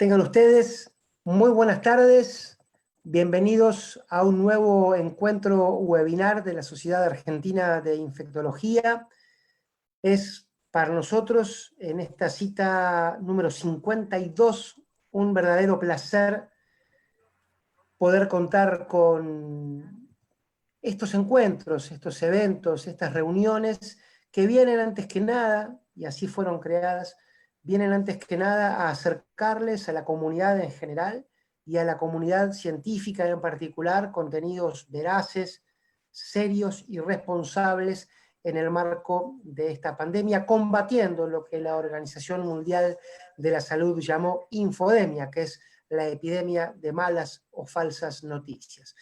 Tengan ustedes muy buenas tardes, bienvenidos a un nuevo encuentro webinar de la Sociedad Argentina de Infectología. Es para nosotros, en esta cita número 52, un verdadero placer poder contar con estos encuentros, estos eventos, estas reuniones que vienen antes que nada, y así fueron creadas, vienen antes que nada a acercarles a la comunidad en general y a la comunidad científica en particular contenidos veraces, serios y responsables en el marco de esta pandemia, combatiendo lo que la Organización Mundial de la Salud llamó infodemia, que es la epidemia de malas o falsas noticias.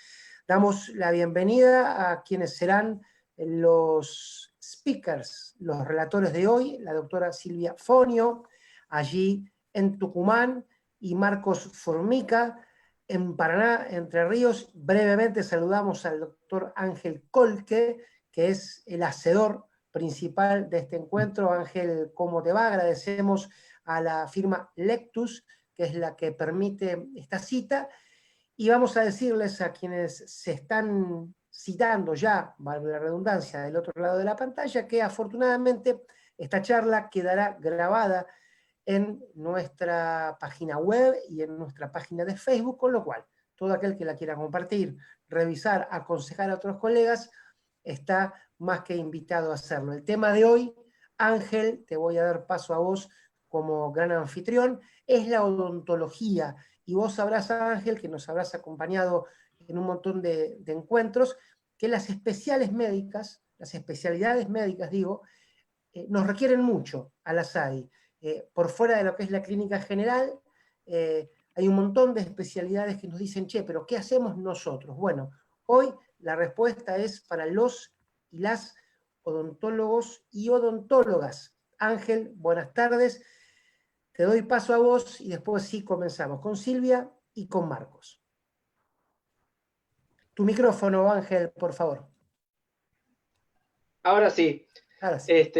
Damos la bienvenida a quienes serán los speakers, los relatores de hoy, la doctora Silvia Fonio, allí en Tucumán, y Marcos Formica, en Paraná, Entre Ríos. Brevemente saludamos al doctor Ángel Colque, que es el hacedor principal de este encuentro. Ángel, ¿cómo te va? Agradecemos a la firma Lectus, que es la que permite esta cita. Y vamos a decirles a quienes se están citando ya, valga la redundancia, del otro lado de la pantalla, que afortunadamente esta charla quedará grabada en nuestra página web y en nuestra página de Facebook, con lo cual todo aquel que la quiera compartir, revisar, aconsejar a otros colegas, está más que invitado a hacerlo. El tema de hoy, Ángel, te voy a dar paso a vos como gran anfitrión, es la odontología. Y vos sabrás, Ángel, que nos habrás acompañado en un montón de encuentros, que las especialidades médicas, digo, nos requieren mucho a la SADI. Por fuera de lo que es la clínica general, hay un montón de especialidades que nos dicen, che, pero ¿qué hacemos nosotros? Bueno, hoy la respuesta es para los y las odontólogos y odontólogas. Ángel, buenas tardes. Te doy paso a vos y después sí comenzamos con Silvia y con Marcos. Tu micrófono, Ángel, por favor. Ahora sí. Ahora sí.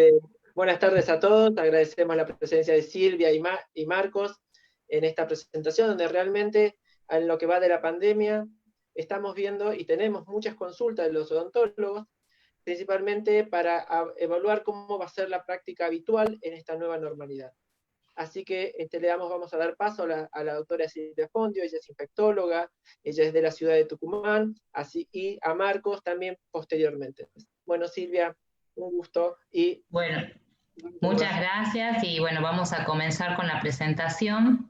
Buenas tardes a todos. Agradecemos la presencia de Silvia y Marcos en esta presentación, donde realmente en lo que va de la pandemia estamos viendo y tenemos muchas consultas de los odontólogos, principalmente para evaluar cómo va a ser la práctica habitual en esta nueva normalidad. Así que vamos a dar paso a la doctora Silvia Fonio. Ella es infectóloga, ella es de la ciudad de Tucumán, y a Marcos también posteriormente. Bueno, Silvia, un gusto. Bueno, muchas gracias y bueno, vamos a comenzar con la presentación.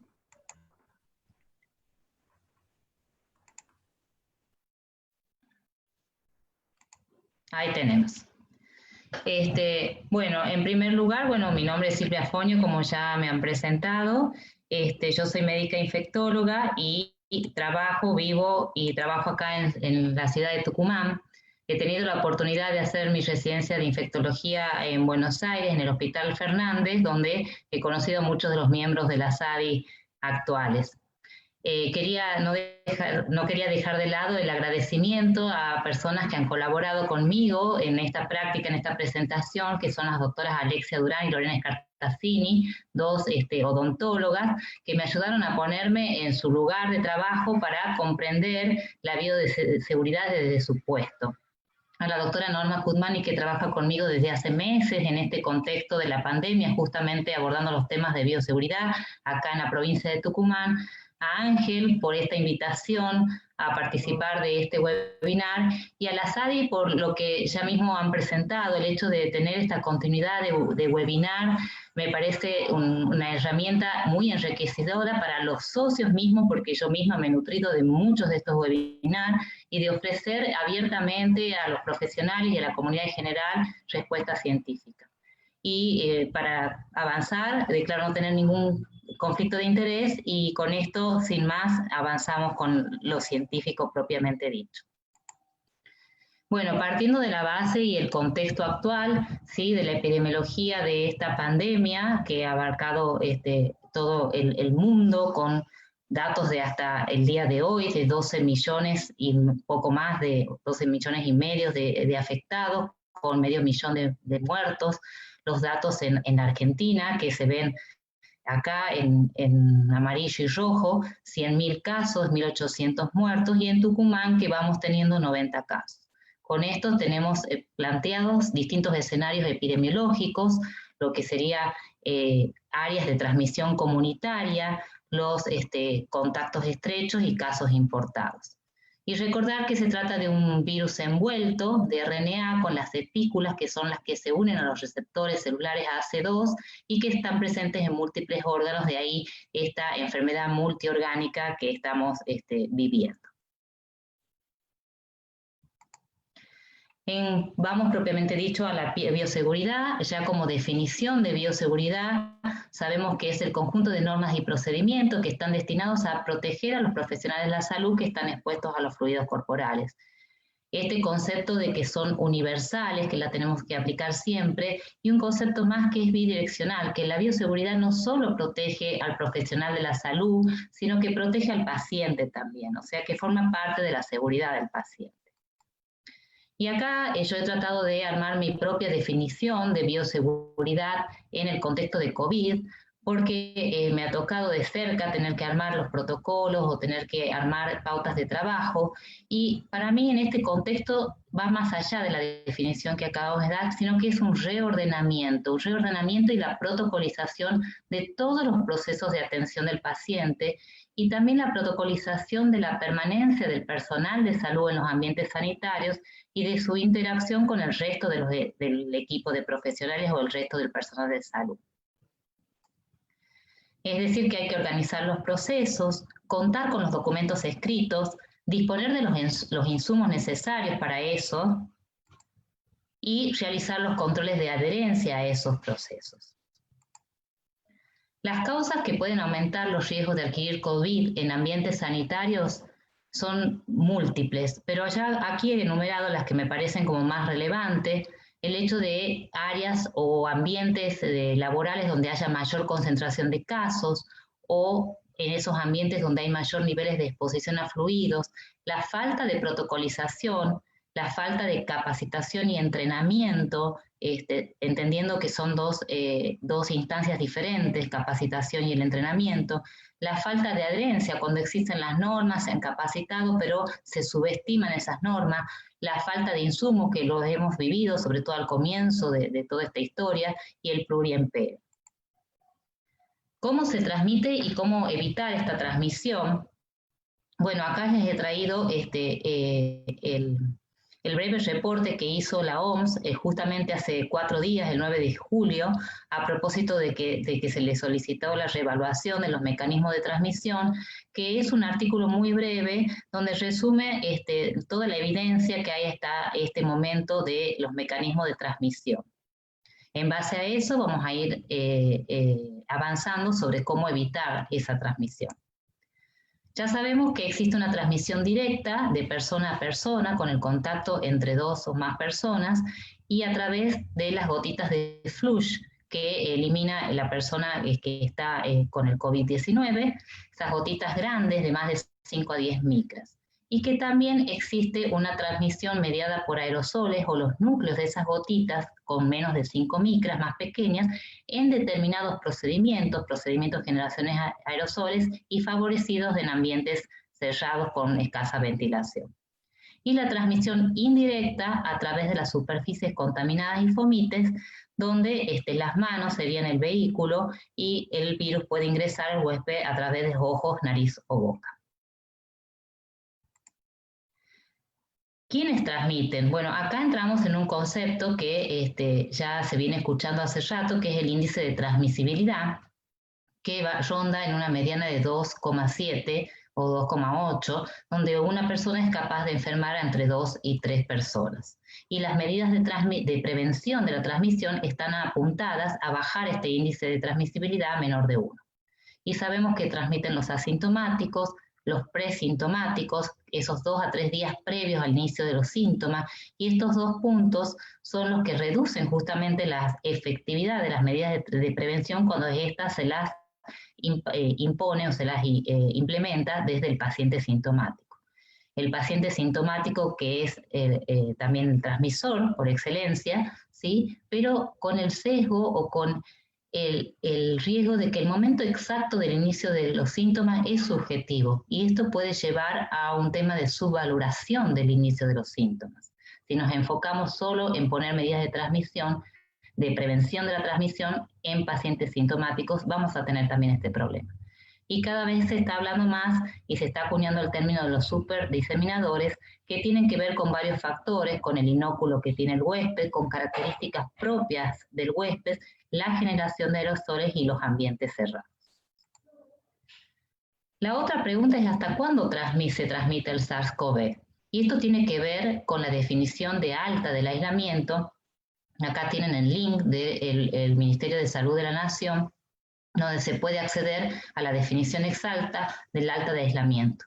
Ahí tenemos. Bueno, en primer lugar, bueno, mi nombre es Silvia Fonio, como ya me han presentado. Yo soy médica infectóloga y vivo y trabajo acá en la ciudad de Tucumán. He tenido la oportunidad de hacer mi residencia de infectología en Buenos Aires, en el Hospital Fernández, donde he conocido a muchos de los miembros de la SADI actuales. No quería dejar de lado el agradecimiento a personas que han colaborado conmigo en esta práctica, en esta presentación, que son las doctoras Alexia Durán y Lorena Scartazzini, dos odontólogas, que me ayudaron a ponerme en su lugar de trabajo para comprender la bioseguridad desde su puesto. A la doctora Norma Kutmani, que trabaja conmigo desde hace meses en este contexto de la pandemia, justamente abordando los temas de bioseguridad acá en la provincia de Tucumán. A Ángel por esta invitación a participar de este webinar, y a la SADI por lo que ya mismo han presentado, el hecho de tener esta continuidad de webinar. Me parece una herramienta muy enriquecedora para los socios mismos, porque yo misma me he nutrido de muchos de estos webinars, y de ofrecer abiertamente a los profesionales y a la comunidad en general respuestas científicas. Y para avanzar, declaro no tener ningún conflicto de interés, y con esto, sin más, avanzamos con lo científico propiamente dicho. Bueno, partiendo de la base y el contexto actual, ¿sí?, de la epidemiología de esta pandemia que ha abarcado todo el mundo, con datos de hasta el día de hoy de 12 millones y poco más de 12 millones y medio de afectados, con medio millón de muertos. Los datos en Argentina, que se ven acá en amarillo y rojo, 100.000 casos, 1.800 muertos, y en Tucumán que vamos teniendo 90 casos. Con esto tenemos planteados distintos escenarios epidemiológicos, lo que sería áreas de transmisión comunitaria, los contactos estrechos y casos importados. Y recordar que se trata de un virus envuelto de RNA con las espículas, que son las que se unen a los receptores celulares AC2 y que están presentes en múltiples órganos, de ahí esta enfermedad multiorgánica que estamos viviendo. Vamos propiamente dicho a la bioseguridad. Ya como definición de bioseguridad, sabemos que es el conjunto de normas y procedimientos que están destinados a proteger a los profesionales de la salud que están expuestos a los fluidos corporales. Este concepto de que son universales, que la tenemos que aplicar siempre, y un concepto más que es bidireccional, que la bioseguridad no solo protege al profesional de la salud, sino que protege al paciente también, o sea que forma parte de la seguridad del paciente. Y acá yo he tratado de armar mi propia definición de bioseguridad en el contexto de COVID, porque me ha tocado de cerca tener que armar los protocolos o tener que armar pautas de trabajo, y para mí en este contexto va más allá de la definición que acabamos de dar, sino que es un reordenamiento y la protocolización de todos los procesos de atención del paciente, y también la protocolización de la permanencia del personal de salud en los ambientes sanitarios y de su interacción con el resto del equipo de profesionales o el resto del personal de salud. Es decir, que hay que organizar los procesos, contar con los documentos escritos, disponer de los insumos necesarios para eso y realizar los controles de adherencia a esos procesos. Las causas que pueden aumentar los riesgos de adquirir COVID en ambientes sanitarios son múltiples, pero aquí he enumerado las que me parecen como más relevantes. El hecho de áreas o ambientes laborales donde haya mayor concentración de casos, o en esos ambientes donde hay mayor niveles de exposición a fluidos, la falta de protocolización, la falta de capacitación y entrenamiento, entendiendo que son dos instancias diferentes, capacitación y el entrenamiento, la falta de adherencia, cuando existen las normas, se han capacitado, pero se subestiman esas normas, la falta de insumos, que lo hemos vivido, sobre todo al comienzo de toda esta historia, y el pluriempleo. ¿Cómo se transmite y cómo evitar esta transmisión? Bueno, acá les he traído el breve reporte que hizo la OMS justamente hace 4 días, el 9 de julio, a propósito de que se le solicitó la reevaluación de los mecanismos de transmisión, que es un artículo muy breve donde resume toda la evidencia que hay hasta este momento de los mecanismos de transmisión. En base a eso vamos a ir avanzando sobre cómo evitar esa transmisión. Ya sabemos que existe una transmisión directa de persona a persona con el contacto entre 2 o más personas y a través de las gotitas de flush que elimina la persona que está con el COVID-19, esas gotitas grandes de más de 5 a 10 micras. Y que también existe una transmisión mediada por aerosoles o los núcleos de esas gotitas con menos de 5 micras, más pequeñas, en determinados procedimientos de generaciones aerosoles y favorecidos en ambientes cerrados con escasa ventilación. Y la transmisión indirecta a través de las superficies contaminadas y fomites, donde las manos serían el vehículo y el virus puede ingresar al huésped a través de ojos, nariz o boca. ¿Quiénes transmiten? Bueno, acá entramos en un concepto que ya se viene escuchando hace rato, que es el índice de transmisibilidad, que ronda en una mediana de 2,7 o 2,8, donde una persona es capaz de enfermar entre 2 y 3 personas. Y las medidas de prevención de la transmisión están apuntadas a bajar este índice de transmisibilidad a menor de 1. Y sabemos que transmiten los asintomáticos, los presintomáticos, esos 2 a 3 días previos al inicio de los síntomas, y estos 2 puntos son los que reducen justamente la efectividad de las medidas de prevención cuando estas se las impone o se las implementa desde el paciente sintomático. El paciente sintomático, que es también el transmisor por excelencia, ¿sí? Pero con el sesgo o con el riesgo de que el momento exacto del inicio de los síntomas es subjetivo y esto puede llevar a un tema de subvaloración del inicio de los síntomas. Si nos enfocamos solo en poner medidas de transmisión, de prevención de la transmisión en pacientes sintomáticos, vamos a tener también este problema. Y cada vez se está hablando más y se está acuñando el término de los superdiseminadores, que tienen que ver con varios factores, con el inóculo que tiene el huésped, con características propias del huésped, la generación de aerosoles y los ambientes cerrados. La otra pregunta es ¿hasta cuándo se transmite el SARS-CoV? Y esto tiene que ver con la definición de alta del aislamiento. Acá tienen el link del Ministerio de Salud de la Nación, donde se puede acceder a la definición exacta del alta de aislamiento.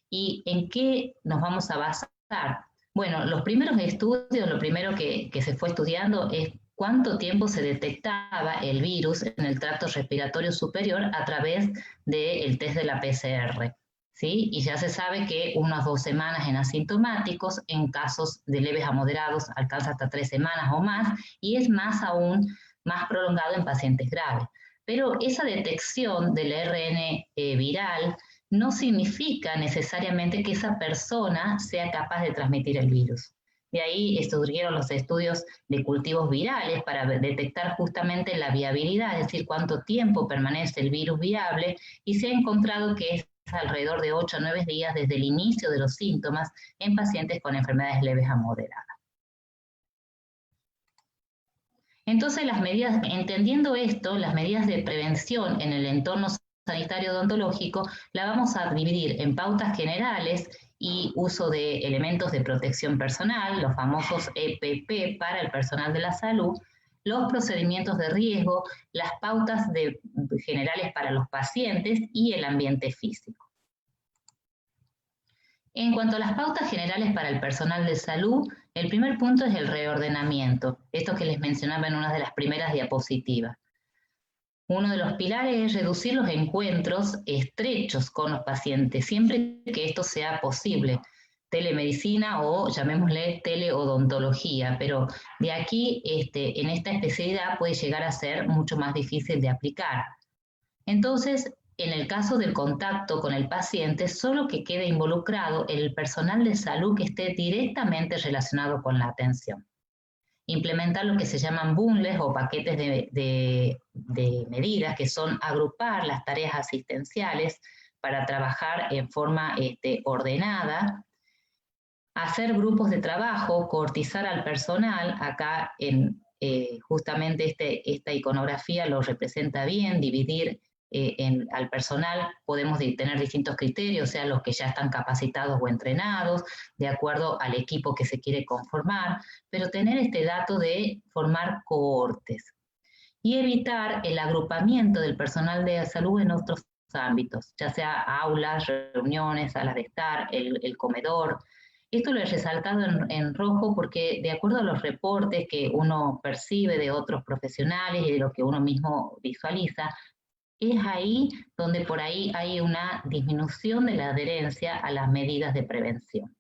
¿Y en qué nos vamos a basar? Bueno, los primeros estudios, lo primero que se fue estudiando es cuánto tiempo se detectaba el virus en el tracto respiratorio superior a través del test de la PCR, ¿sí? Y ya se sabe que unas 2 semanas en asintomáticos, en casos de leves a moderados alcanza hasta 3 semanas o más, y es más aún más prolongado en pacientes graves. Pero esa detección del ARN viral no significa necesariamente que esa persona sea capaz de transmitir el virus. De ahí surgieron los estudios de cultivos virales para detectar justamente la viabilidad, es decir, cuánto tiempo permanece el virus viable, y se ha encontrado que es alrededor de 8 a 9 días desde el inicio de los síntomas en pacientes con enfermedades leves a moderadas. Entonces, entendiendo esto, las medidas de prevención en el entorno sanitario odontológico la vamos a dividir en pautas generales y uso de elementos de protección personal, los famosos EPP para el personal de la salud, los procedimientos de riesgo, las pautas generales para los pacientes y el ambiente físico. En cuanto a las pautas generales para el personal de salud, el primer punto es el reordenamiento, esto que les mencionaba en una de las primeras diapositivas. Uno de los pilares es reducir los encuentros estrechos con los pacientes, siempre que esto sea posible. Telemedicina o llamémosle teleodontología, pero de aquí en esta especialidad puede llegar a ser mucho más difícil de aplicar. Entonces, en el caso del contacto con el paciente, solo que quede involucrado el personal de salud que esté directamente relacionado con la atención. Implementar lo que se llaman bundles o paquetes de medidas, que son agrupar las tareas asistenciales para trabajar en forma ordenada, hacer grupos de trabajo, coortizar al personal. Acá justamente esta iconografía lo representa bien, dividir al personal. Podemos tener distintos criterios, o sea, los que ya están capacitados o entrenados, de acuerdo al equipo que se quiere conformar, pero tener este dato de formar cohortes y evitar el agrupamiento del personal de salud en otros ámbitos, ya sea aulas, reuniones, salas de estar, el comedor. Esto lo he resaltado en rojo porque de acuerdo a los reportes que uno percibe de otros profesionales y de lo que uno mismo visualiza, es ahí donde por ahí hay una disminución de la adherencia a las medidas de prevención.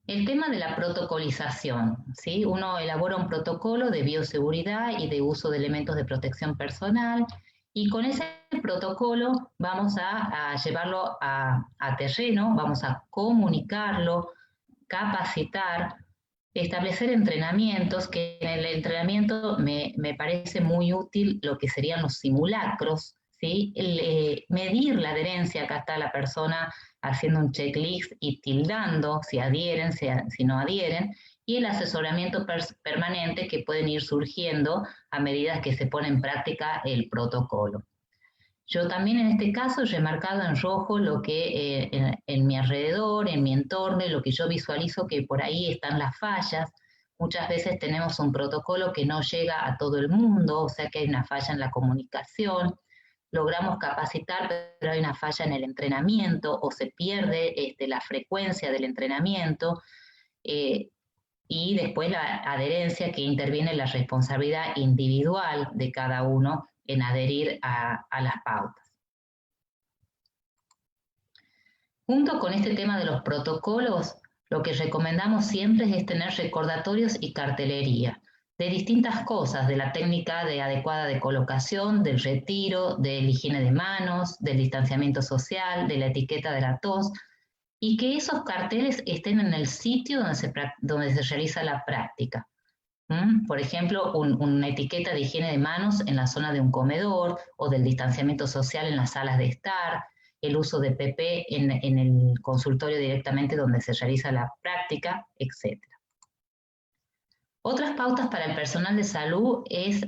El tema de la protocolización, ¿sí? Uno elabora un protocolo de bioseguridad y de uso de elementos de protección personal, y con ese protocolo vamos a llevarlo a terreno, vamos a comunicarlo, capacitar, establecer entrenamientos, que en el entrenamiento me parece muy útil lo que serían los simulacros, ¿sí? Medir la adherencia. Acá está la persona haciendo un checklist y tildando si adhieren, si no adhieren, y el asesoramiento permanente que pueden ir surgiendo a medida que se pone en práctica el protocolo. Yo también en este caso he remarcado en rojo lo que en mi alrededor, en mi entorno, lo que yo visualizo que por ahí están las fallas. Muchas veces tenemos un protocolo que no llega a todo el mundo, o sea que hay una falla en la comunicación. Logramos capacitar, pero hay una falla en el entrenamiento o se pierde la frecuencia del entrenamiento. Y después la adherencia, que interviene la responsabilidad individual de cada uno en adherir a las pautas. Junto con este tema de los protocolos, lo que recomendamos siempre es tener recordatorios y cartelería. de distintas cosas, de la técnica adecuada de colocación, del retiro, de la higiene de manos, del distanciamiento social, de la etiqueta de la tos, y que esos carteles estén en el sitio donde se realiza la práctica. Por ejemplo, una etiqueta de higiene de manos en la zona de un comedor o del distanciamiento social en las salas de estar, el uso de PP en el consultorio directamente donde se realiza la práctica, etc. Otras pautas para el personal de salud es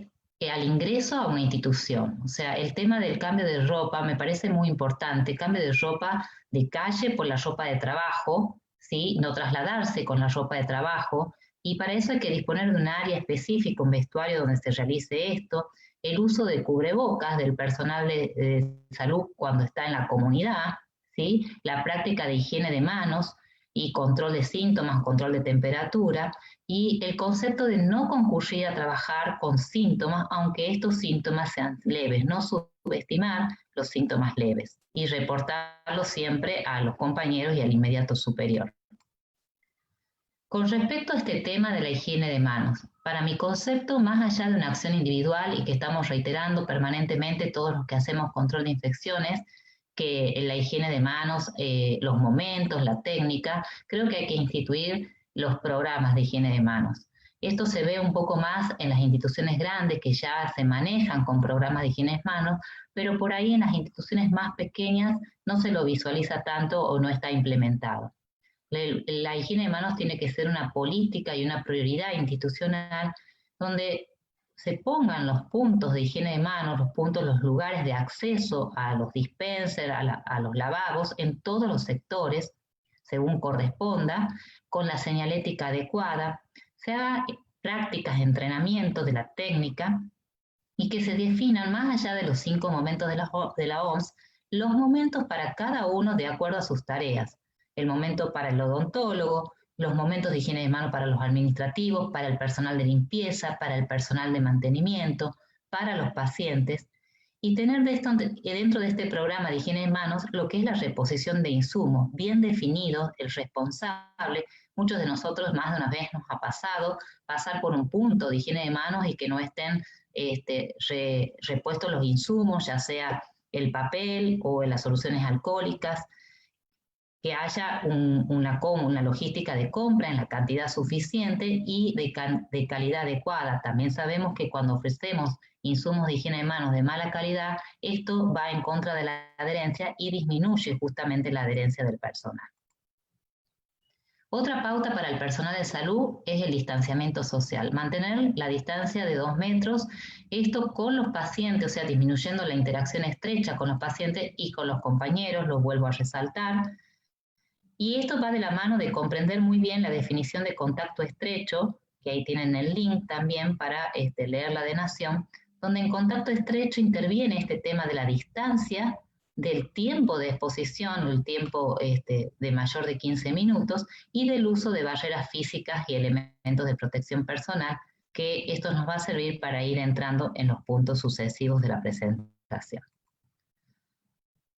al ingreso a una institución. O sea, el tema del cambio de ropa me parece muy importante. Cambio de ropa de calle por la ropa de trabajo, ¿sí? No trasladarse con la ropa de trabajo. Y para eso hay que disponer de un área específica, un vestuario donde se realice esto. El uso de cubrebocas del personal de salud cuando está en la comunidad, ¿sí? La práctica de higiene de manos y control de síntomas, control de temperatura, y el concepto de no concurrir a trabajar con síntomas, aunque estos síntomas sean leves, no subestimar los síntomas leves y reportarlos siempre a los compañeros y al inmediato superior. Con respecto a este tema de la higiene de manos, para mi concepto, más allá de una acción individual y que estamos reiterando permanentemente todos los que hacemos control de infecciones, que la higiene de manos, los momentos, la técnica, creo que hay que instituir los programas de higiene de manos. Esto se ve un poco más en las instituciones grandes que ya se manejan con programas de higiene de manos, pero por ahí en las instituciones más pequeñas no se lo visualiza tanto o no está implementado. La higiene de manos tiene que ser una política y una prioridad institucional donde se pongan los puntos de higiene de manos, los lugares de acceso a los dispensers, a los lavabos en todos los sectores, según corresponda, con la señalética adecuada, se hagan prácticas de entrenamiento de la técnica y que se definan más allá de los 5 momentos de la OMS, los momentos para cada uno de acuerdo a sus tareas. El momento para el odontólogo, los momentos de higiene de mano para los administrativos, para el personal de limpieza, para el personal de mantenimiento, para los pacientes, y tener dentro de este programa de higiene de manos lo que es la reposición de insumos, bien definidos, el responsable. Muchos de nosotros más de una vez nos ha pasado pasar por un punto de higiene de manos y que no estén repuestos los insumos, ya sea el papel o las soluciones alcohólicas, que haya una logística de compra en la cantidad suficiente y de calidad adecuada. También sabemos que cuando ofrecemos insumos de higiene de manos de mala calidad, esto va en contra de la adherencia y disminuye justamente la adherencia del personal. Otra pauta para el personal de salud es el distanciamiento social. Mantener la distancia de 2 metros, esto con los pacientes, o sea, disminuyendo la interacción estrecha con los pacientes y con los compañeros, lo vuelvo a resaltar. Y esto va de la mano de comprender muy bien la definición de contacto estrecho, que ahí tienen el link también para leer la de Nación, donde en contacto estrecho interviene este tema de la distancia, del tiempo de exposición, el tiempo de mayor de 15 minutos, y del uso de barreras físicas y elementos de protección personal, que esto nos va a servir para ir entrando en los puntos sucesivos de la presentación.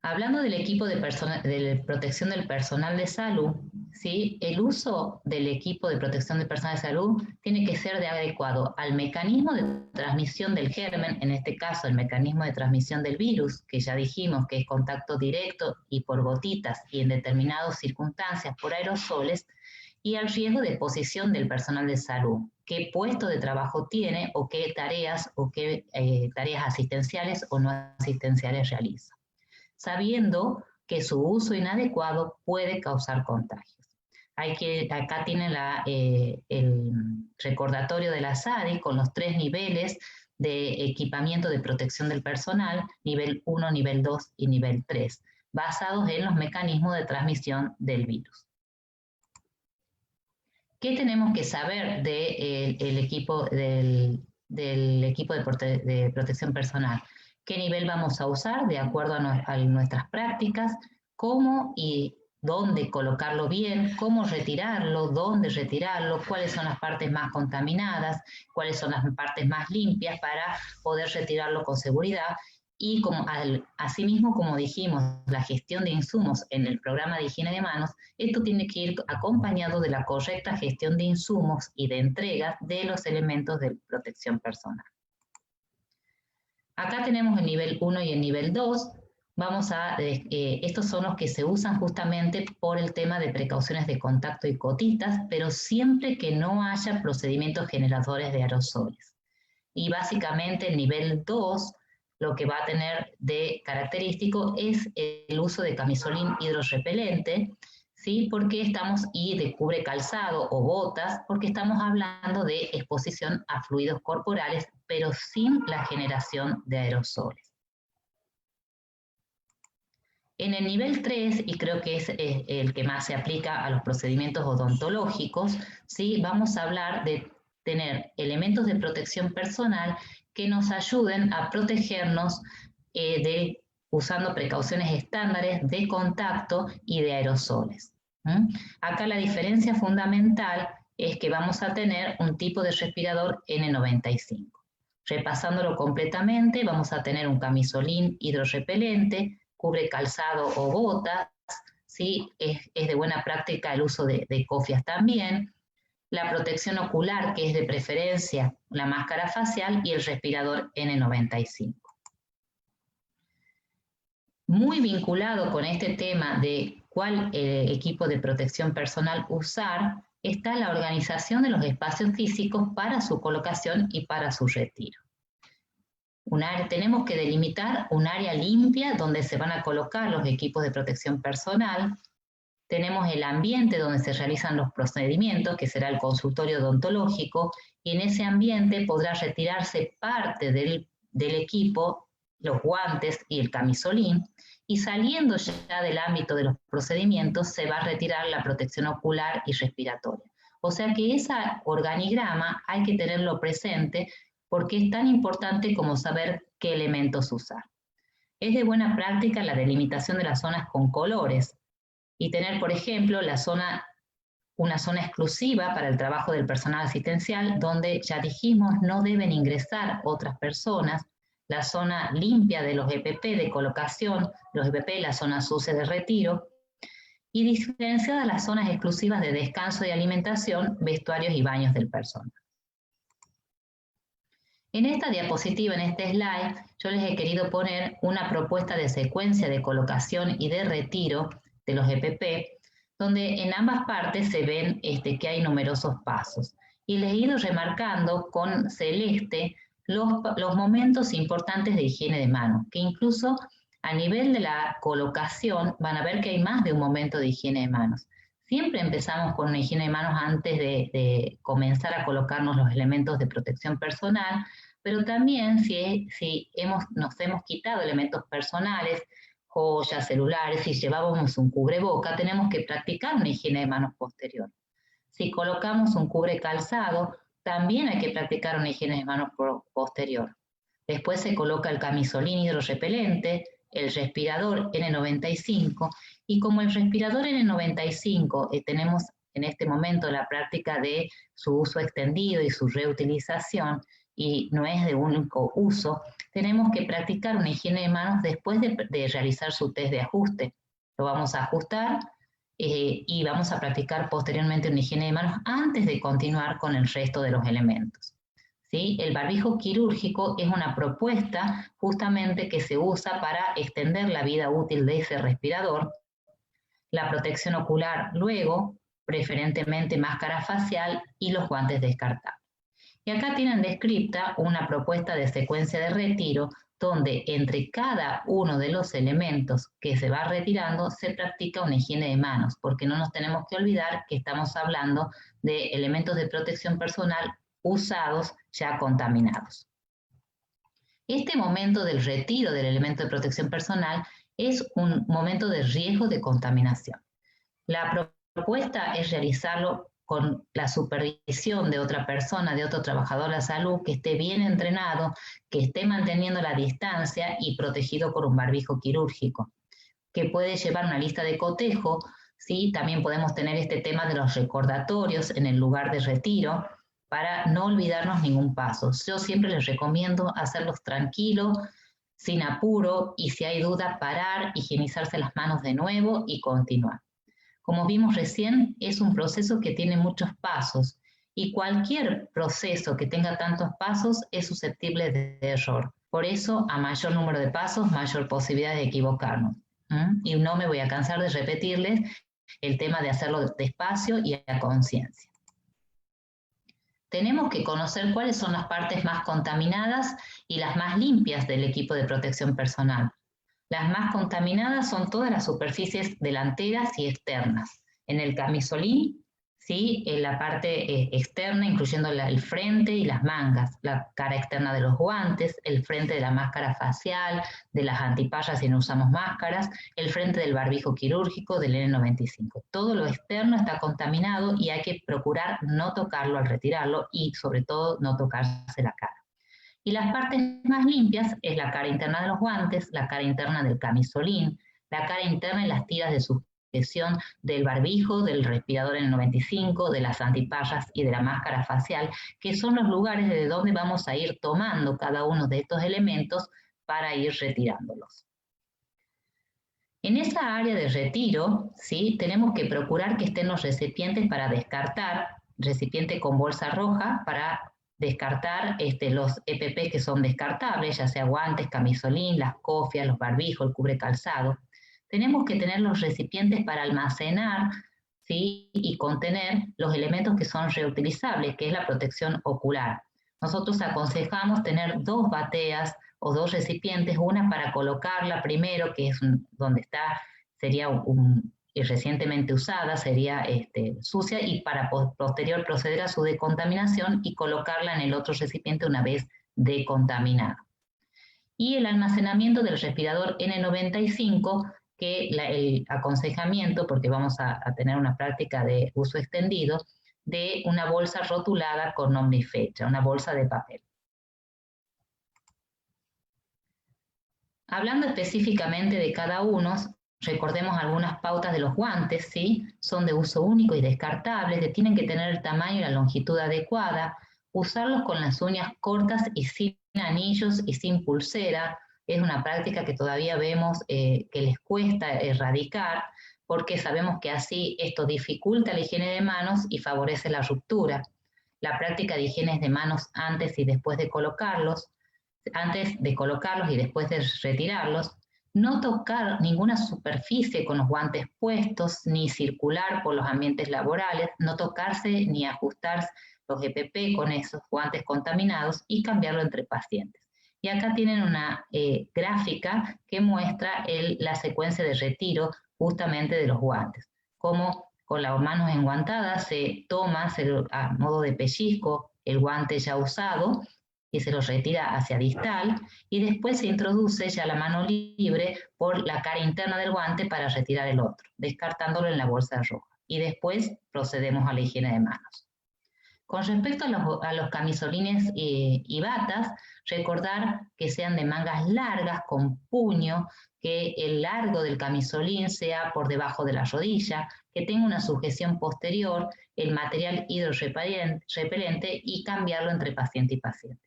Hablando del equipo de protección del personal de salud, ¿sí? El uso del equipo de protección del personal de salud tiene que ser adecuado al mecanismo de transmisión del germen, en este caso el mecanismo de transmisión del virus, que ya dijimos que es contacto directo y por gotitas y en determinadas circunstancias por aerosoles, y al riesgo de exposición del personal de salud, qué puesto de trabajo tiene o qué tareas tareas asistenciales o no asistenciales realiza, sabiendo que su uso inadecuado puede causar contagios. Acá tienen el recordatorio de la SADI con los 3 niveles de equipamiento de protección del personal, nivel 1, nivel 2 y nivel 3, basados en los mecanismos de transmisión del virus. ¿Qué tenemos que saber del equipo de protección personal? ¿Qué nivel vamos a usar de acuerdo a nuestras prácticas? ¿Cómo y dónde colocarlo bien? ¿Cómo retirarlo? ¿Dónde retirarlo? ¿Cuáles son las partes más contaminadas? ¿Cuáles son las partes más limpias para poder retirarlo con seguridad? Y asimismo, como dijimos, la gestión de insumos en el programa de higiene de manos, esto tiene que ir acompañado de la correcta gestión de insumos y de entrega de los elementos de protección personal. Acá tenemos el nivel 1 y el nivel 2. Estos son los que se usan justamente por el tema de precauciones de contacto y gotitas, pero siempre que no haya procedimientos generadores de aerosoles. Y básicamente el nivel 2, lo que va a tener de característico es el uso de camisolín hidrorrepelente, ¿sí? Y de cubre calzado o botas, porque estamos hablando de exposición a fluidos corporales, pero sin la generación de aerosoles. En el nivel 3, y creo que es el que más se aplica a los procedimientos odontológicos, ¿sí? Vamos a hablar de tener elementos de protección personal que nos ayuden a protegernos usando precauciones estándares de contacto y de aerosoles. Acá la diferencia fundamental es que vamos a tener un tipo de respirador N95. Repasándolo completamente, vamos a tener un camisolín hidrorrepelente, cubre calzado o botas, ¿sí? Es de buena práctica el uso de cofias también, la protección ocular, que es de preferencia la máscara facial, y el respirador N95. Muy vinculado con este tema de cuál equipo de protección personal usar, está la organización de los espacios físicos para su colocación y para su retiro. Tenemos que delimitar un área limpia donde se van a colocar los equipos de protección personal. Tenemos el ambiente donde se realizan los procedimientos, que será el consultorio odontológico, y en ese ambiente podrá retirarse parte del equipo, los guantes y el camisolín, y saliendo ya del ámbito de los procedimientos se va a retirar la protección ocular y respiratoria. O sea que ese organigrama hay que tenerlo presente porque es tan importante como saber qué elementos usar. Es de buena práctica la delimitación de las zonas con colores y tener, por ejemplo, una zona exclusiva para el trabajo del personal asistencial, donde ya dijimos no deben ingresar otras personas, la zona limpia de los EPP de colocación, los EPP, la zona sucia de retiro, y diferenciadas las zonas exclusivas de descanso y alimentación, vestuarios y baños del personal. En esta diapositiva, en este slide, yo les he querido poner una propuesta de secuencia de colocación y de retiro de los EPP, donde en ambas partes se ven que hay numerosos pasos. Y les he ido remarcando con celeste los momentos importantes de higiene de manos, que incluso a nivel de la colocación van a ver que hay más de un momento de higiene de manos. Siempre empezamos con una higiene de manos antes de comenzar a colocarnos los elementos de protección personal, pero también si nos hemos quitado elementos personales, joyas, celulares, si llevábamos un cubreboca, tenemos que practicar una higiene de manos posterior. Si colocamos un cubre calzado, también hay que practicar una higiene de manos posterior. Después se coloca el camisolín hidrorrepelente, el respirador N95, y como el respirador N95 tenemos en este momento la práctica de su uso extendido y su reutilización, y no es de único uso, tenemos que practicar una higiene de manos después de realizar su test de ajuste. Lo vamos a ajustar y vamos a practicar posteriormente una higiene de manos antes de continuar con el resto de los elementos. ¿Sí? El barbijo quirúrgico es una propuesta justamente que se usa para extender la vida útil de ese respirador. La protección ocular luego, preferentemente máscara facial y los guantes descartables. Y acá tienen descrita una propuesta de secuencia de retiro donde entre cada uno de los elementos que se va retirando se practica una higiene de manos, porque no nos tenemos que olvidar que estamos hablando de elementos de protección personal usados ya contaminados. Este momento del retiro del elemento de protección personal es un momento de riesgo de contaminación. La propuesta es realizarlo con la supervisión de otra persona, de otro trabajador de la salud, que esté bien entrenado, que esté manteniendo la distancia y protegido por un barbijo quirúrgico, que puede llevar una lista de cotejo, ¿sí? También podemos tener este tema de los recordatorios en el lugar de retiro, para no olvidarnos ningún paso. Yo siempre les recomiendo hacerlos tranquilos, sin apuro, y si hay duda, parar, higienizarse las manos de nuevo y continuar. Como vimos recién, es un proceso que tiene muchos pasos, y cualquier proceso que tenga tantos pasos es susceptible de error. Por eso, a mayor número de pasos, mayor posibilidad de equivocarnos. Y no me voy a cansar de repetirles el tema de hacerlo despacio y a conciencia. Tenemos que conocer cuáles son las partes más contaminadas y las más limpias del equipo de protección personal. Las más contaminadas son todas las superficies delanteras y externas. En el camisolín, ¿sí? En la parte externa, incluyendo el frente y las mangas, la cara externa de los guantes, el frente de la máscara facial, de las antipallas si no usamos máscaras, el frente del barbijo quirúrgico, del N95. Todo lo externo está contaminado y hay que procurar no tocarlo al retirarlo y sobre todo no tocarse la cara. Y las partes más limpias es la cara interna de los guantes, la cara interna del camisolín, la cara interna y las tiras de sujeción del barbijo, del respirador N95, de las antipallas y de la máscara facial, que son los lugares de donde vamos a ir tomando cada uno de estos elementos para ir retirándolos. En esa área de retiro, ¿sí? Tenemos que procurar que estén los recipientes para descartar, recipiente con bolsa roja para descartar los EPP que son descartables, ya sea guantes, camisolín, las cofias, los barbijos, el cubre calzado. Tenemos que tener los recipientes para almacenar, ¿sí? Y contener los elementos que son reutilizables, que es la protección ocular. Nosotros aconsejamos tener 2 bateas o 2 recipientes, una para colocarla primero, que es donde está, sería recientemente usada, sería sucia, y para posterior proceder a su decontaminación y colocarla en el otro recipiente una vez decontaminada. Y el almacenamiento del respirador N95, que el aconsejamiento, porque vamos a tener una práctica de uso extendido, de una bolsa rotulada con nombre y fecha, una bolsa de papel. Hablando específicamente de cada uno, recordemos algunas pautas de los guantes, ¿sí? Son de uso único y descartables, que tienen que tener el tamaño y la longitud adecuada, usarlos con las uñas cortas y sin anillos y sin pulsera. Es una práctica que todavía vemos que les cuesta erradicar, porque sabemos que así esto dificulta la higiene de manos y favorece la ruptura. La práctica de higiene de manos antes y después de colocarlos, y después de retirarlos, no tocar ninguna superficie con los guantes puestos, ni circular por los ambientes laborales, no tocarse ni ajustar los EPP con esos guantes contaminados y cambiarlo entre pacientes. Y acá tienen una gráfica que muestra la secuencia de retiro justamente de los guantes. Como con las manos enguantadas se toma a modo de pellizco el guante ya usado y se lo retira hacia distal, y después se introduce ya la mano libre por la cara interna del guante para retirar el otro, descartándolo en la bolsa roja. Y después procedemos a la higiene de manos. Con respecto a los camisolines y batas, recordar que sean de mangas largas, con puño, que el largo del camisolín sea por debajo de la rodilla, que tenga una sujeción posterior, el material hidrorrepelente y cambiarlo entre paciente y paciente.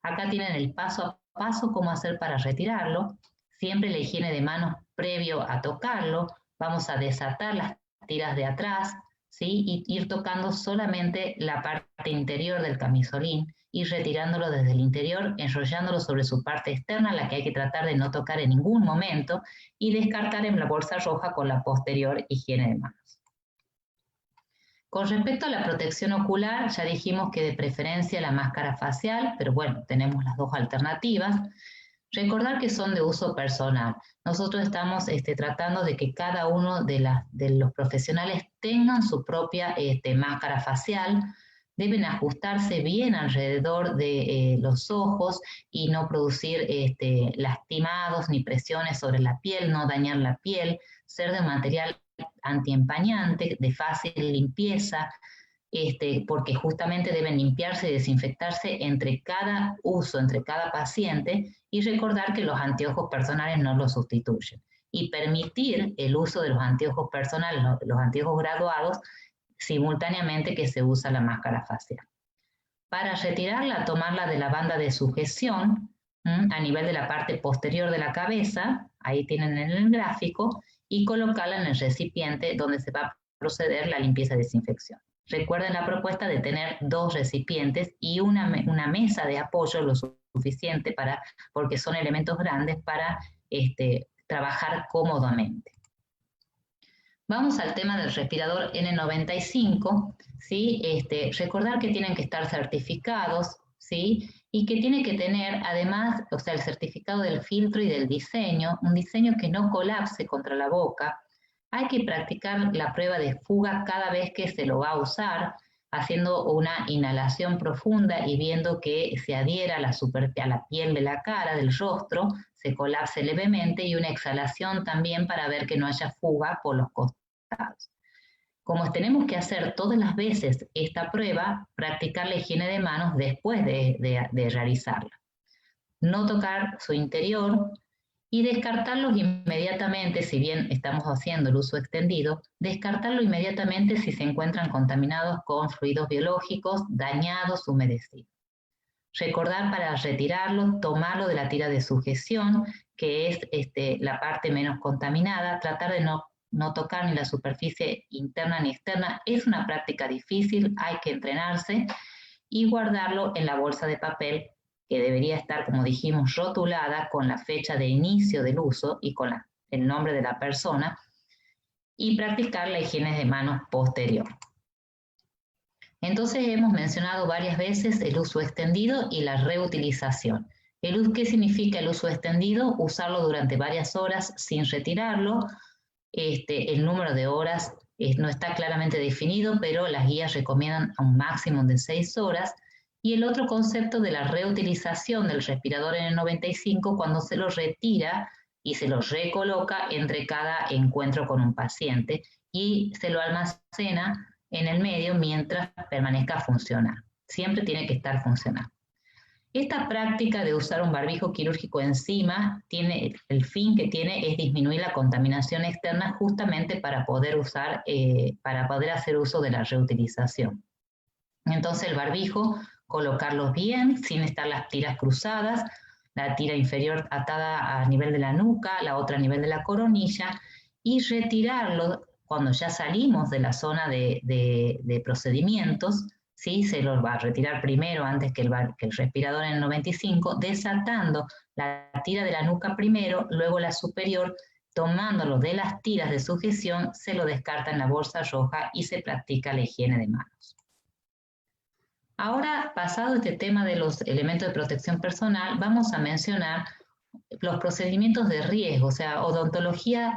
Acá tienen el paso a paso cómo hacer para retirarlo. Siempre la higiene de manos previo a tocarlo. Vamos a desatar las tiras de atrás, ¿sí? Y ir tocando solamente la parte interior del camisolín y retirándolo desde el interior, enrollándolo sobre su parte externa, la que hay que tratar de no tocar en ningún momento, y descartar en la bolsa roja con la posterior higiene de manos. Con respecto a la protección ocular, ya dijimos que de preferencia la máscara facial, pero bueno, tenemos las 2 alternativas. Recordar que son de uso personal. Nosotros estamos tratando de que cada uno de los profesionales tengan su propia máscara facial. Deben ajustarse bien alrededor de los ojos y no producir lastimados ni presiones sobre la piel, no dañar la piel, ser de material antiempañante, de fácil limpieza, porque justamente deben limpiarse y desinfectarse entre cada uso, entre cada paciente, y recordar que los anteojos personales no los sustituyen. Y permitir el uso de los anteojos personales, los anteojos graduados, simultáneamente que se usa la máscara facial. Para retirarla, tomarla de la banda de sujeción, a nivel de la parte posterior de la cabeza, ahí tienen en el gráfico, y colocarla en el recipiente donde se va a proceder la limpieza y desinfección. Recuerden la propuesta de tener 2 recipientes y una mesa de apoyo lo suficiente porque son elementos grandes para trabajar cómodamente. Vamos al tema del respirador N95, ¿sí? Recordar que tienen que estar certificados, ¿sí? Y que tiene que tener, además, o sea, el certificado del filtro y del diseño, un diseño que no colapse contra la boca. Hay que practicar la prueba de fuga cada vez que se lo va a usar, haciendo una inhalación profunda y viendo que se adhiera a la piel de la cara, del rostro, se colapse levemente, y una exhalación también para ver que no haya fuga por los costados. Como tenemos que hacer todas las veces esta prueba, practicar la higiene de manos después de realizarla. No tocar su interior y descartarlos inmediatamente, si bien estamos haciendo el uso extendido, descartarlo inmediatamente si se encuentran contaminados con fluidos biológicos, dañados, humedecidos. Recordar para retirarlo, tomarlo de la tira de sujeción, que es la parte menos contaminada, tratar de no tocar ni la superficie interna ni externa. Es una práctica difícil, hay que entrenarse, y guardarlo en la bolsa de papel, que debería estar, como dijimos, rotulada con la fecha de inicio del uso y con el nombre de la persona, y practicar la higiene de manos posterior. Entonces hemos mencionado varias veces el uso extendido y la reutilización. ¿Qué significa el uso extendido? Usarlo durante varias horas sin retirarlo. El número de horas no está claramente definido, pero las guías recomiendan a un máximo de 6 horas. Y el otro concepto de la reutilización del respirador N95, cuando se lo retira y se lo recoloca entre cada encuentro con un paciente y se lo almacena en el medio mientras permanezca funcional. Siempre tiene que estar funcional. Esta práctica de usar un barbijo quirúrgico encima, el fin que tiene es disminuir la contaminación externa, justamente para poder hacer uso de la reutilización. Entonces el barbijo, colocarlos bien, sin estar las tiras cruzadas, la tira inferior atada a nivel de la nuca, la otra a nivel de la coronilla, y retirarlo cuando ya salimos de la zona de procedimientos, ¿sí? Se los va a retirar primero antes que el respirador N95, desatando la tira de la nuca primero, luego la superior, tomándolo de las tiras de sujeción, se lo descarta en la bolsa roja y se practica la higiene de manos. Ahora, pasado este tema de los elementos de protección personal, vamos a mencionar los procedimientos de riesgo. O sea, odontología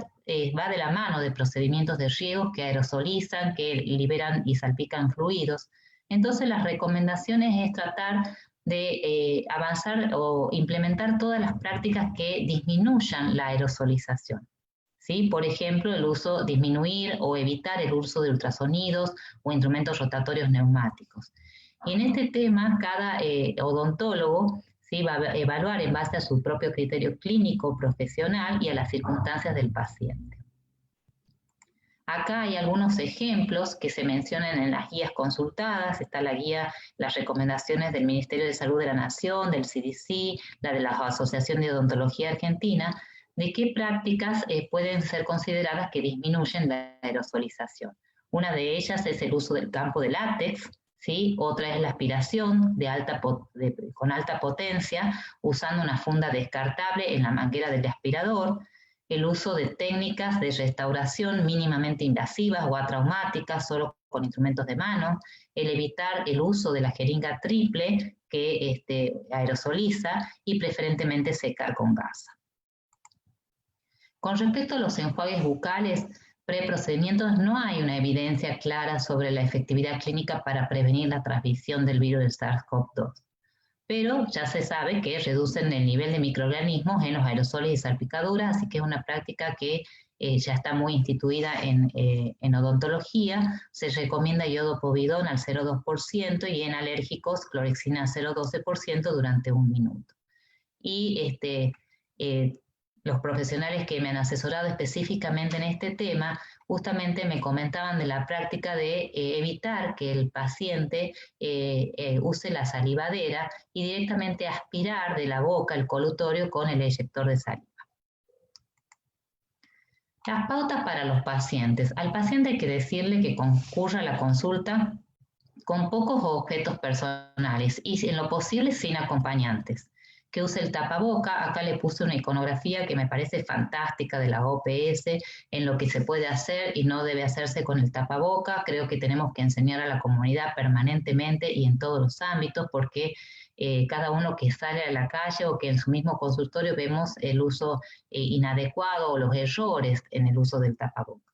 va de la mano de procedimientos de riesgo que aerosolizan, que liberan y salpican fluidos. Entonces, las recomendaciones es tratar de avanzar o implementar todas las prácticas que disminuyan la aerosolización, ¿sí? Por ejemplo, disminuir o evitar el uso de ultrasonidos o instrumentos rotatorios neumáticos. Y en este tema, cada odontólogo, ¿sí?, va a evaluar en base a su propio criterio clínico, profesional y a las circunstancias del paciente. Acá hay algunos ejemplos que se mencionan en las guías consultadas. Está la guía, las recomendaciones del Ministerio de Salud de la Nación, del CDC, la de la Asociación de Odontología Argentina, de qué prácticas pueden ser consideradas que disminuyen la aerosolización. Una de ellas es el uso del campo de látex, ¿sí? Otra es la aspiración con alta potencia, usando una funda descartable en la manguera del aspirador, el uso de técnicas de restauración mínimamente invasivas o atraumáticas, solo con instrumentos de mano, el evitar el uso de la jeringa triple que aerosoliza, y preferentemente secar con gasa. Con respecto a los enjuagues bucales, preprocedimientos, no hay una evidencia clara sobre la efectividad clínica para prevenir la transmisión del virus del SARS-CoV-2, pero ya se sabe que reducen el nivel de microorganismos en los aerosoles y salpicaduras, así que es una práctica que ya está muy instituida en odontología. Se recomienda iodopovidona al 0,2% y en alérgicos clorexina al 0,12% durante 1 minuto. Y los profesionales que me han asesorado específicamente en este tema, justamente me comentaban de la práctica de evitar que el paciente use la salivadera y directamente aspirar de la boca el colutorio con el eyector de saliva. Las pautas para los pacientes. Al paciente hay que decirle que concurra a la consulta con pocos objetos personales y en lo posible sin acompañantes. Que use el tapaboca. Acá le puse una iconografía que me parece fantástica de la OPS en lo que se puede hacer y no debe hacerse con el tapaboca. Creo que tenemos que enseñar a la comunidad permanentemente y en todos los ámbitos, porque cada uno que sale a la calle o que en su mismo consultorio vemos el uso inadecuado o los errores en el uso del tapaboca.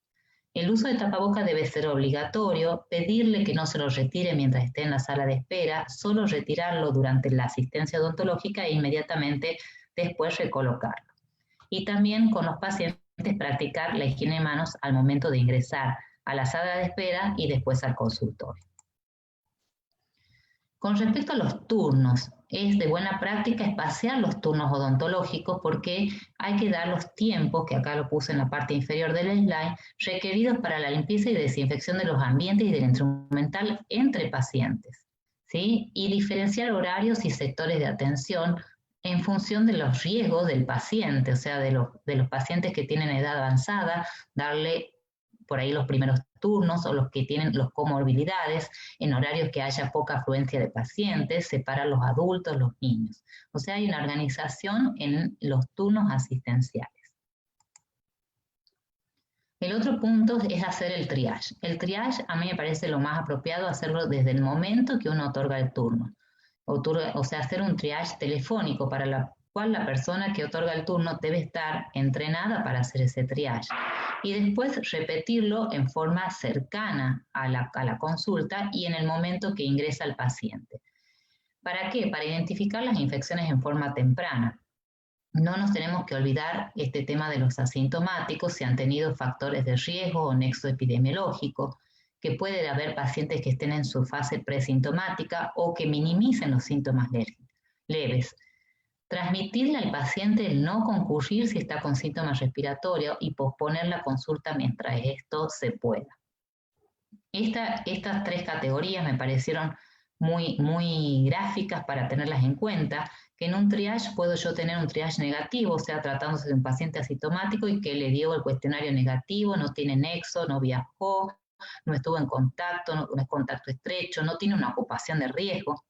El uso de tapaboca debe ser obligatorio, pedirle que no se lo retire mientras esté en la sala de espera, solo retirarlo durante la asistencia odontológica e inmediatamente después recolocarlo. Y también con los pacientes practicar la higiene de manos al momento de ingresar a la sala de espera y después al consultorio. Con respecto a los turnos, es de buena práctica espaciar los turnos odontológicos porque hay que dar los tiempos, que acá lo puse en la parte inferior del slide, requeridos para la limpieza y desinfección de los ambientes y del instrumental entre pacientes, ¿sí? Y diferenciar horarios y sectores de atención en función de los riesgos del paciente, o sea, de los pacientes que tienen edad avanzada, darle por ahí los primeros turnos, o los que tienen los comorbilidades, en horarios que haya poca afluencia de pacientes, separar los adultos, los niños. O sea, hay una organización en los turnos asistenciales. El otro punto es hacer el triage. El triage a mí me parece lo más apropiado hacerlo desde el momento que uno otorga el turno. O sea, hacer un triage telefónico para la cual la persona que otorga el turno debe estar entrenada para hacer ese triage. Y después repetirlo en forma cercana a la consulta y en el momento que ingresa el paciente. ¿Para qué? Para identificar las infecciones en forma temprana. No nos tenemos que olvidar este tema de los asintomáticos, si han tenido factores de riesgo o nexo epidemiológico, que puede haber pacientes que estén en su fase presintomática o que minimicen los síntomas leves. Transmitirle al paciente el no concurrir si está con síntomas respiratorios y posponer la consulta mientras esto se pueda. Estas tres categorías me parecieron muy gráficas para tenerlas en cuenta, que en un triage puedo yo tener un triage negativo, o sea, tratándose de un paciente asintomático y que le dio el cuestionario negativo, no tiene nexo, no viajó, no estuvo en contacto, no es contacto estrecho, no tiene una ocupación de riesgo.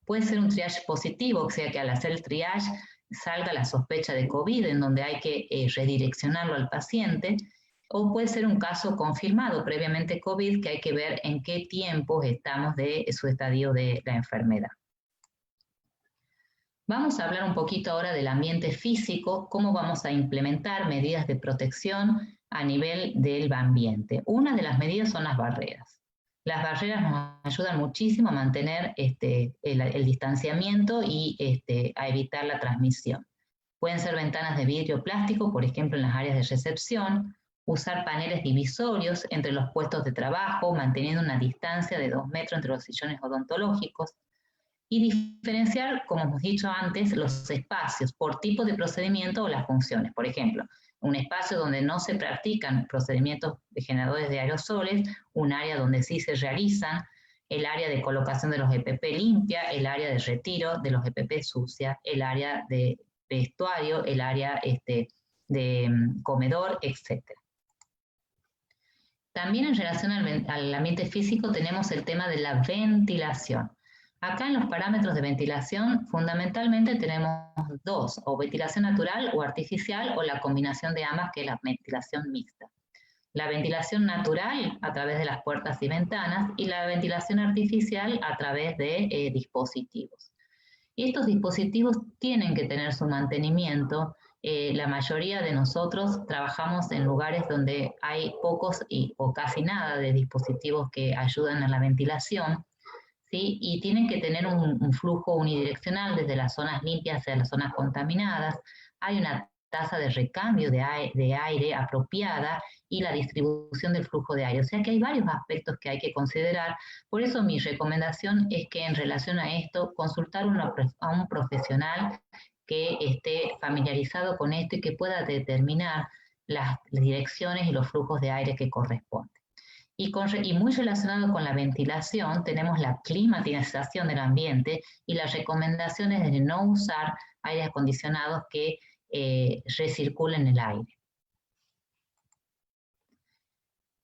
Puede ser un triage positivo, o sea que al hacer el triage salga la sospecha de COVID, en donde hay que redireccionarlo al paciente, o puede ser un caso confirmado previamente COVID, que hay que ver en qué tiempos estamos de su estadio de la enfermedad. Vamos a hablar un poquito ahora del ambiente físico, cómo vamos a implementar medidas de protección a nivel del ambiente. Una de las medidas son las barreras. Las barreras nos ayudan muchísimo a mantener el distanciamiento y a evitar la transmisión. Pueden ser ventanas de vidrio plástico, por ejemplo en las áreas de recepción, usar paneles divisorios entre los puestos de trabajo, manteniendo una distancia de 2 metros entre los sillones odontológicos, y diferenciar, como hemos dicho antes, los espacios por tipo de procedimiento o las funciones. Por ejemplo, un espacio donde no se practican procedimientos de generadores de aerosoles, un área donde sí se realizan, el área de colocación de los EPP limpia, el área de retiro de los EPP sucia, el área de vestuario, el área de comedor, etc. También en relación al ambiente físico tenemos el tema de la ventilación. Acá en los parámetros de ventilación fundamentalmente tenemos dos, o ventilación natural o artificial, o la combinación de ambas, que es la ventilación mixta. La ventilación natural a través de las puertas y ventanas, y la ventilación artificial a través de dispositivos. Y estos dispositivos tienen que tener su mantenimiento. La mayoría de nosotros trabajamos en lugares donde hay pocos o casi nada de dispositivos que ayudan a la ventilación, ¿sí? Y tienen que tener un flujo unidireccional desde las zonas limpias hacia las zonas contaminadas. Hay una tasa de recambio de aire apropiada y la distribución del flujo de aire. O sea que hay varios aspectos que hay que considerar. Por eso mi recomendación es que en relación a esto, consultar a un profesional que esté familiarizado con esto y que pueda determinar las direcciones y los flujos de aire que corresponden. Y muy relacionado con la ventilación, tenemos la climatización del ambiente y las recomendaciones de no usar aires acondicionados que recirculen el aire.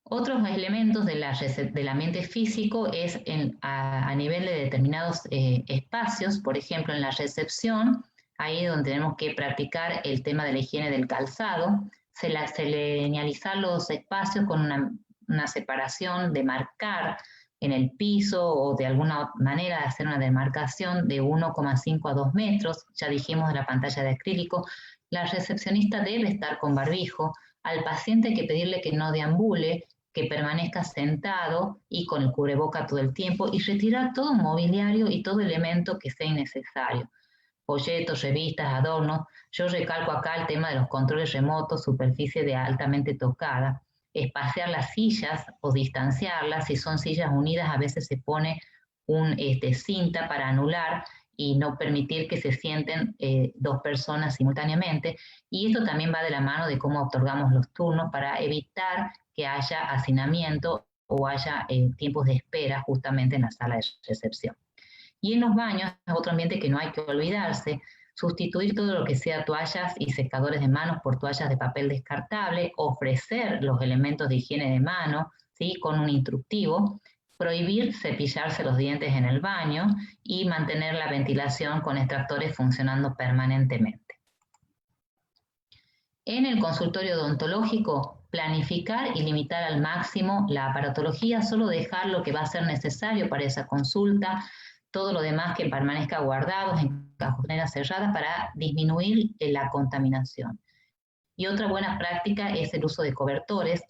Otros elementos del ambiente físico es a nivel de determinados espacios, por ejemplo en la recepción, ahí donde tenemos que practicar el tema de la higiene del calzado, señalizar los espacios con una separación, de marcar en el piso o de alguna manera de hacer una demarcación de 1,5 a 2 metros, ya dijimos de la pantalla de acrílico. La recepcionista debe estar con barbijo, al paciente hay que pedirle que no deambule, que permanezca sentado y con el cubreboca todo el tiempo y retirar todo mobiliario y todo elemento que sea innecesario. Folletos, revistas, adornos. Yo recalco acá el tema de los controles remotos, superficie de altamente tocada. Espaciar las sillas o distanciarlas. Si son sillas unidas, a veces se pone cinta para anular y no permitir que se sienten 2 personas simultáneamente. Y esto también va de la mano de cómo otorgamos los turnos para evitar que haya hacinamiento o haya tiempos de espera justamente en la sala de recepción. Y en los baños, otro ambiente que no hay que olvidarse, sustituir todo lo que sea toallas y secadores de manos por toallas de papel descartable, ofrecer los elementos de higiene de mano, ¿sí?, con un instructivo, prohibir cepillarse los dientes en el baño y mantener la ventilación con extractores funcionando permanentemente. En el consultorio odontológico, planificar y limitar al máximo la aparatología, solo dejar lo que va a ser necesario para esa consulta, todo lo demás que permanezca guardado en cajoneras cerradas para disminuir la contaminación. Y otra buena práctica es el uso de cobertores,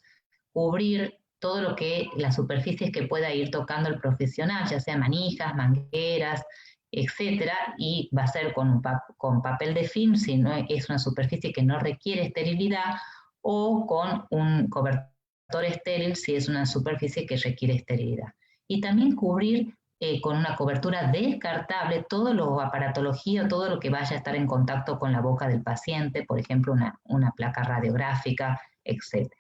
cubrir todo lo que las superficies que pueda ir tocando el profesional, ya sea manijas, mangueras, etcétera, y va a ser con papel de film si no es una superficie que no requiere esterilidad, o con un cobertor estéril si es una superficie que requiere esterilidad. Y también cubrir con una cobertura descartable todo lo aparatología, todo lo que vaya a estar en contacto con la boca del paciente, por ejemplo, una placa radiográfica, etc.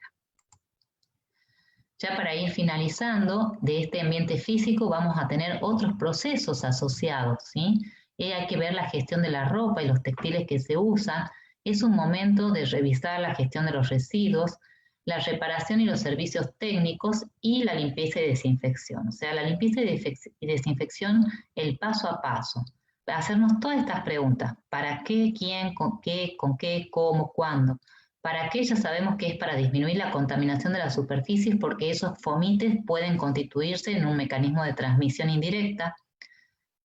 Ya para ir finalizando, de este ambiente físico vamos a tener otros procesos asociados, ¿sí? Hay que ver la gestión de la ropa y los textiles que se usan. Es un momento de revisar la gestión de los residuos, la reparación y los servicios técnicos y la limpieza y desinfección. O sea, la limpieza y desinfección, el paso a paso. Hacernos todas estas preguntas. ¿Para qué? ¿Quién? ¿Con qué? ¿Cómo? ¿Cuándo? ¿Para qué? Ya sabemos que es para disminuir la contaminación de las superficies porque esos fomites pueden constituirse en un mecanismo de transmisión indirecta.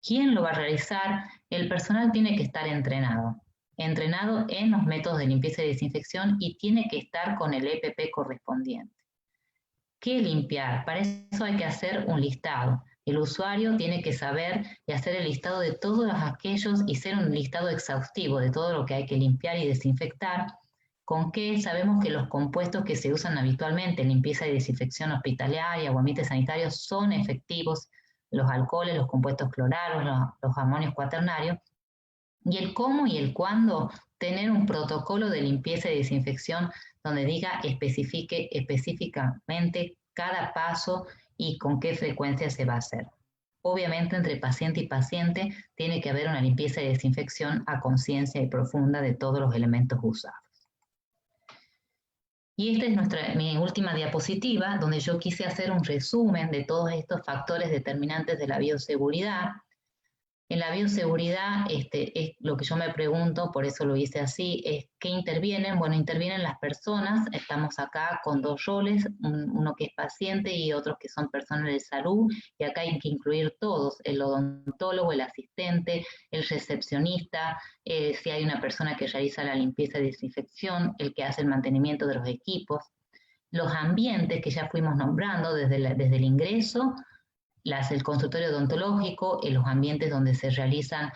¿Quién lo va a realizar? El personal tiene que estar entrenado en los métodos de limpieza y desinfección y tiene que estar con el EPP correspondiente. ¿Qué limpiar? Para eso hay que hacer un listado. El usuario tiene que saber y hacer el listado de todos aquellos y ser un listado exhaustivo de todo lo que hay que limpiar y desinfectar. ¿Con qué? Sabemos que los compuestos que se usan habitualmente en limpieza y desinfección hospitalaria o ambientes sanitarios son efectivos, los alcoholes, los compuestos clorados, los amonios cuaternarios. Y el cómo y el cuándo, tener un protocolo de limpieza y desinfección donde diga, especifique específicamente cada paso y con qué frecuencia se va a hacer. Obviamente entre paciente y paciente tiene que haber una limpieza y desinfección a conciencia y profunda de todos los elementos usados. Y esta es mi última diapositiva, donde yo quise hacer un resumen de todos estos factores determinantes de la bioseguridad. En la bioseguridad, es lo que yo me pregunto, por eso lo hice así, es ¿qué intervienen? Bueno, intervienen las personas, estamos acá con 2 roles, uno que es paciente y otros que son personas de salud, y acá hay que incluir todos, el odontólogo, el asistente, el recepcionista, si hay una persona que realiza la limpieza y desinfección, el que hace el mantenimiento de los equipos, los ambientes que ya fuimos nombrando desde el ingreso, el consultorio odontológico, los ambientes donde se realizan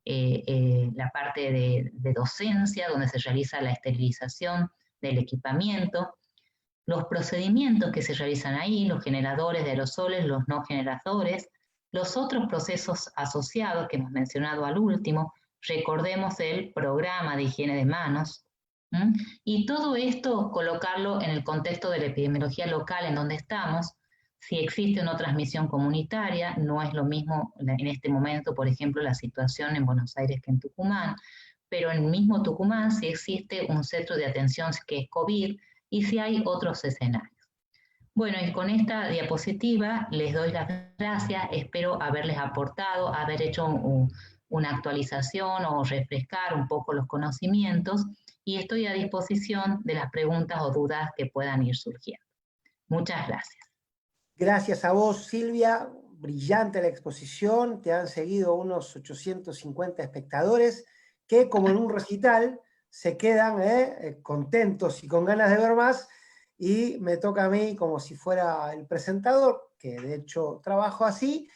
la parte de docencia, donde se realiza la esterilización del equipamiento, los procedimientos que se realizan ahí, los generadores de aerosoles, los no generadores, los otros procesos asociados que hemos mencionado al último, Recordemos el programa de higiene de manos. Y todo esto colocarlo en el contexto de la epidemiología local en donde estamos. Si existe una transmisión comunitaria, no es lo mismo en este momento, por ejemplo, la situación en Buenos Aires que en Tucumán, pero en el mismo Tucumán sí existe un centro de atención que es COVID y sí hay otros escenarios. Bueno, y con esta diapositiva les doy las gracias, espero haberles aportado, haber hecho una actualización o refrescar un poco los conocimientos y estoy a disposición de las preguntas o dudas que puedan ir surgiendo. Muchas gracias. Gracias a vos, Silvia. Brillante la exposición. Te han seguido unos 850 espectadores que, como en un recital, se quedan contentos y con ganas de ver más. Y me toca a mí, como si fuera el presentador, que de hecho trabajo así,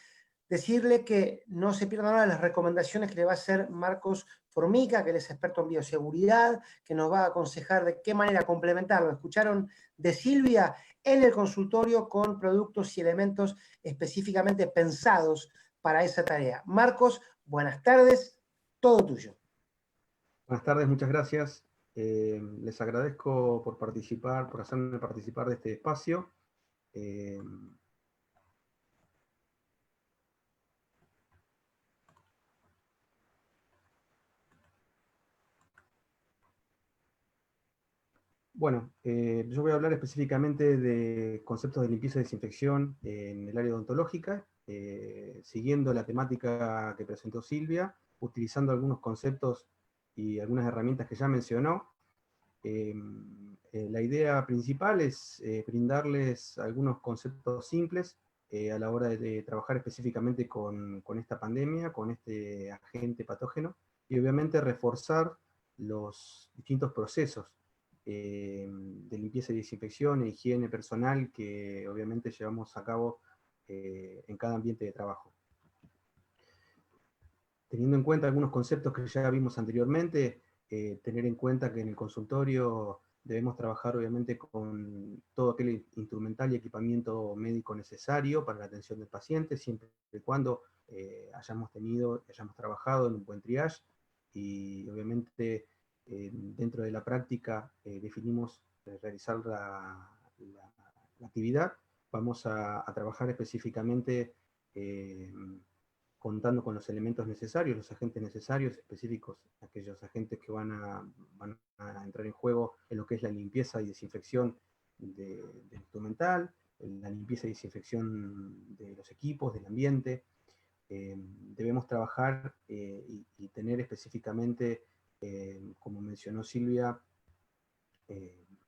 decirle que no se pierdan ahora las recomendaciones que le va a hacer Marcos Formica, que él es experto en bioseguridad, que nos va a aconsejar de qué manera complementarlo. Escucharon de Silvia en el consultorio con productos y elementos específicamente pensados para esa tarea. Marcos, buenas tardes, todo tuyo. Buenas tardes, muchas gracias. Les agradezco por participar, por hacerme participar de este espacio. Bueno, yo voy a hablar específicamente de conceptos de limpieza y desinfección en el área odontológica, siguiendo la temática que presentó Silvia, utilizando algunos conceptos y algunas herramientas que ya mencionó. La idea principal es brindarles algunos conceptos simples a la hora de trabajar específicamente con esta pandemia, con este agente patógeno, y obviamente reforzar los distintos procesos de limpieza y desinfección e higiene personal que obviamente llevamos a cabo en cada ambiente de trabajo. Teniendo en cuenta algunos conceptos que ya vimos anteriormente, tener en cuenta que en el consultorio debemos trabajar obviamente con todo aquel instrumental y equipamiento médico necesario para la atención del paciente, siempre y cuando hayamos trabajado en un buen triage, y obviamente dentro de la práctica definimos realizar la actividad. Vamos a trabajar específicamente contando con los elementos necesarios, los agentes necesarios específicos, aquellos agentes que van a entrar en juego en lo que es la limpieza y desinfección del instrumental, la limpieza y desinfección de los equipos, del ambiente. Debemos trabajar y tener específicamente, como mencionó Silvia,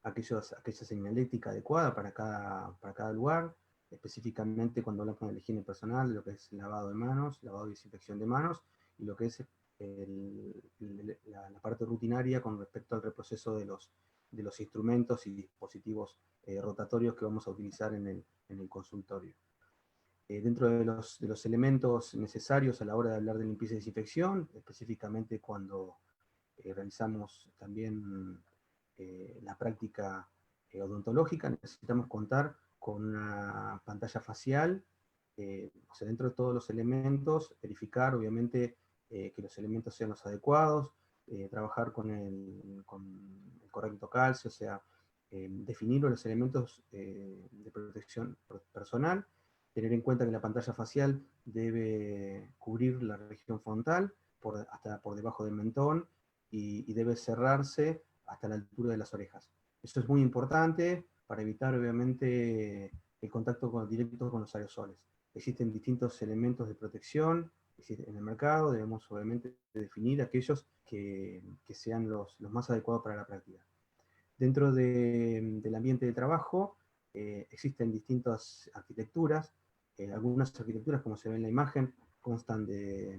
aquella señalética adecuada para cada lugar, específicamente cuando hablamos de la higiene personal, lo que es lavado de manos, lavado y desinfección de manos, y lo que es la parte rutinaria con respecto al reproceso de los instrumentos y dispositivos rotatorios que vamos a utilizar en el consultorio. Dentro de los elementos necesarios a la hora de hablar de limpieza y desinfección, específicamente cuando realizamos también la práctica odontológica, necesitamos contar con una pantalla facial, o sea, dentro de todos los elementos, verificar obviamente que los elementos sean los adecuados, trabajar con el correcto calce, o sea, definir los elementos de protección personal, tener en cuenta que la pantalla facial debe cubrir la región frontal hasta por debajo del mentón, y debe cerrarse hasta la altura de las orejas. Esto es muy importante para evitar obviamente el contacto directo con los aerosoles. Existen distintos elementos de protección en el mercado, debemos obviamente definir aquellos que sean los más adecuados para la práctica. Dentro del ambiente de trabajo existen distintas arquitecturas. Algunas arquitecturas, como se ve en la imagen, constan de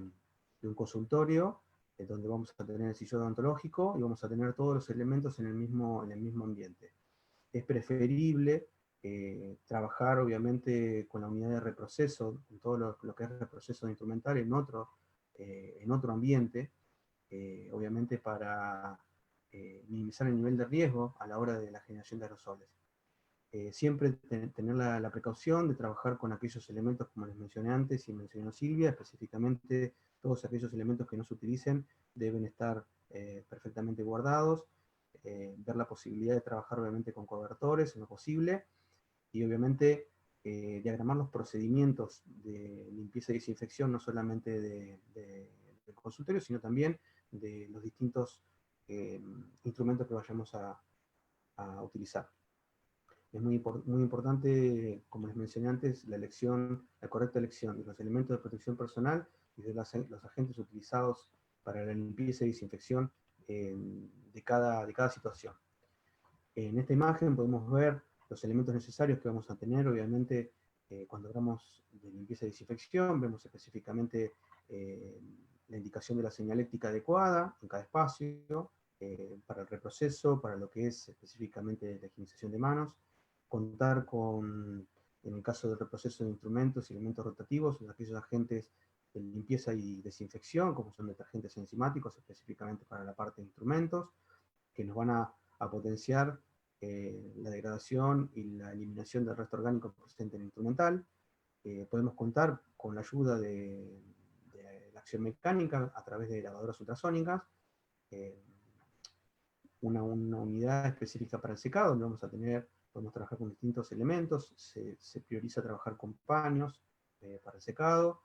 un consultorio, donde vamos a tener el sillón odontológico y vamos a tener todos los elementos en el mismo ambiente. Es preferible trabajar obviamente con la unidad de reproceso, en todo lo que es reproceso de instrumental en otro ambiente, obviamente para minimizar el nivel de riesgo a la hora de la generación de aerosoles. Siempre tener la precaución de trabajar con aquellos elementos, como les mencioné antes y mencionó Silvia, específicamente todos aquellos elementos que no se utilicen deben estar perfectamente guardados, ver la posibilidad de trabajar obviamente con cobertores en lo posible, y obviamente diagramar los procedimientos de limpieza y desinfección, no solamente del consultorio, sino también de los distintos instrumentos que vayamos a utilizar. Es muy importante, como les mencioné antes, la correcta elección de los elementos de protección personal y de los agentes utilizados para la limpieza y desinfección de cada situación. En esta imagen podemos ver los elementos necesarios que vamos a tener, obviamente, cuando hablamos de limpieza y desinfección, vemos específicamente la indicación de la señaléctica adecuada en cada espacio, para el reproceso, para lo que es específicamente la higienización de manos, contar con, en el caso del reproceso de instrumentos y elementos rotativos, aquellos agentes de limpieza y desinfección, como son detergentes enzimáticos, específicamente para la parte de instrumentos, que nos van a potenciar la degradación y la eliminación del resto orgánico presente en el instrumental. Podemos contar con la ayuda de la acción mecánica a través de lavadoras ultrasónicas, una unidad específica para el secado, donde podemos trabajar con distintos elementos, se prioriza trabajar con paños para el secado,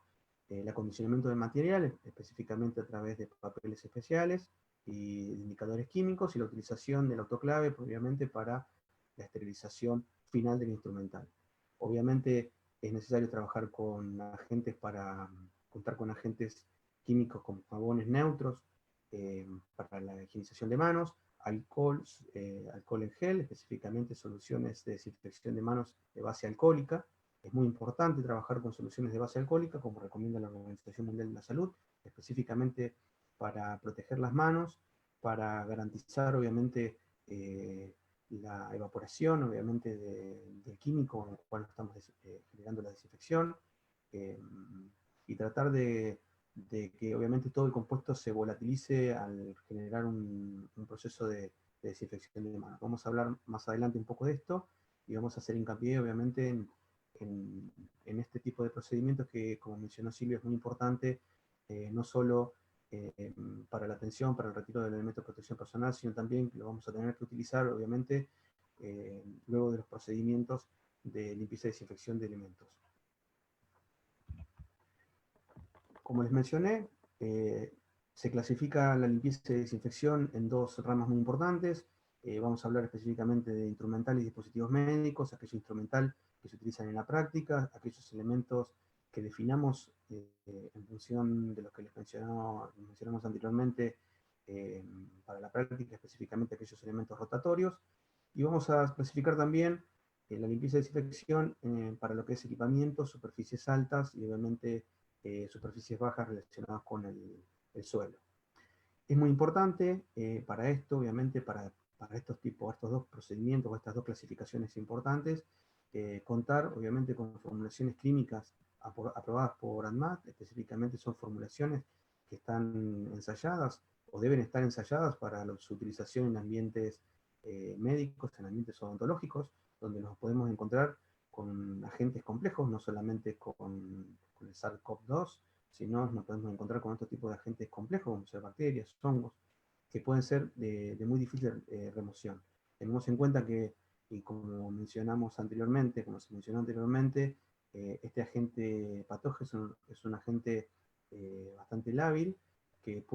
el acondicionamiento de materiales, específicamente a través de papeles especiales y de indicadores químicos, y la utilización del autoclave, obviamente, para la esterilización final del instrumental. Obviamente es necesario trabajar con agentes contar con agentes químicos como jabones neutros para la higienización de manos, alcohol en gel, específicamente soluciones de desinfección de manos de base alcohólica. Es muy importante trabajar con soluciones de base alcohólica, como recomienda la Organización Mundial de la Salud, específicamente para proteger las manos, para garantizar, obviamente, la evaporación, obviamente, del químico con el cual estamos generando la desinfección, y tratar de que, obviamente, todo el compuesto se volatilice al generar un proceso de desinfección de manos. Vamos a hablar más adelante un poco de esto, y vamos a hacer hincapié, obviamente, en este tipo de procedimientos que, como mencionó Silvia, es muy importante, no solo para la atención, para el retiro del elemento de protección personal, sino también que lo vamos a tener que utilizar, obviamente, luego de los procedimientos de limpieza y desinfección de elementos. Como les mencioné, se clasifica la limpieza y desinfección en dos ramas muy importantes. Vamos a hablar específicamente de instrumental y dispositivos médicos, aquello instrumental que se utilizan en la práctica, aquellos elementos que definamos en función de lo que les mencionamos anteriormente para la práctica, específicamente aquellos elementos rotatorios. Y vamos a clasificar también la limpieza y desinfección para lo que es equipamiento, superficies altas y obviamente superficies bajas relacionadas con el suelo. Es muy importante para esto, obviamente, para estos dos procedimientos o estas dos clasificaciones importantes, contar, obviamente, con formulaciones clínicas aprobadas por ANMAT. Específicamente son formulaciones que están ensayadas o deben estar ensayadas para su utilización en ambientes médicos, en ambientes odontológicos, donde nos podemos encontrar con agentes complejos, no solamente con el SARS-CoV-2, sino nos podemos encontrar con otro tipo de agentes complejos, como ser bacterias, hongos, que pueden ser de muy difícil remoción. Tenemos en cuenta que, y como se mencionó anteriormente, este agente patógeno es un agente bastante lábil, que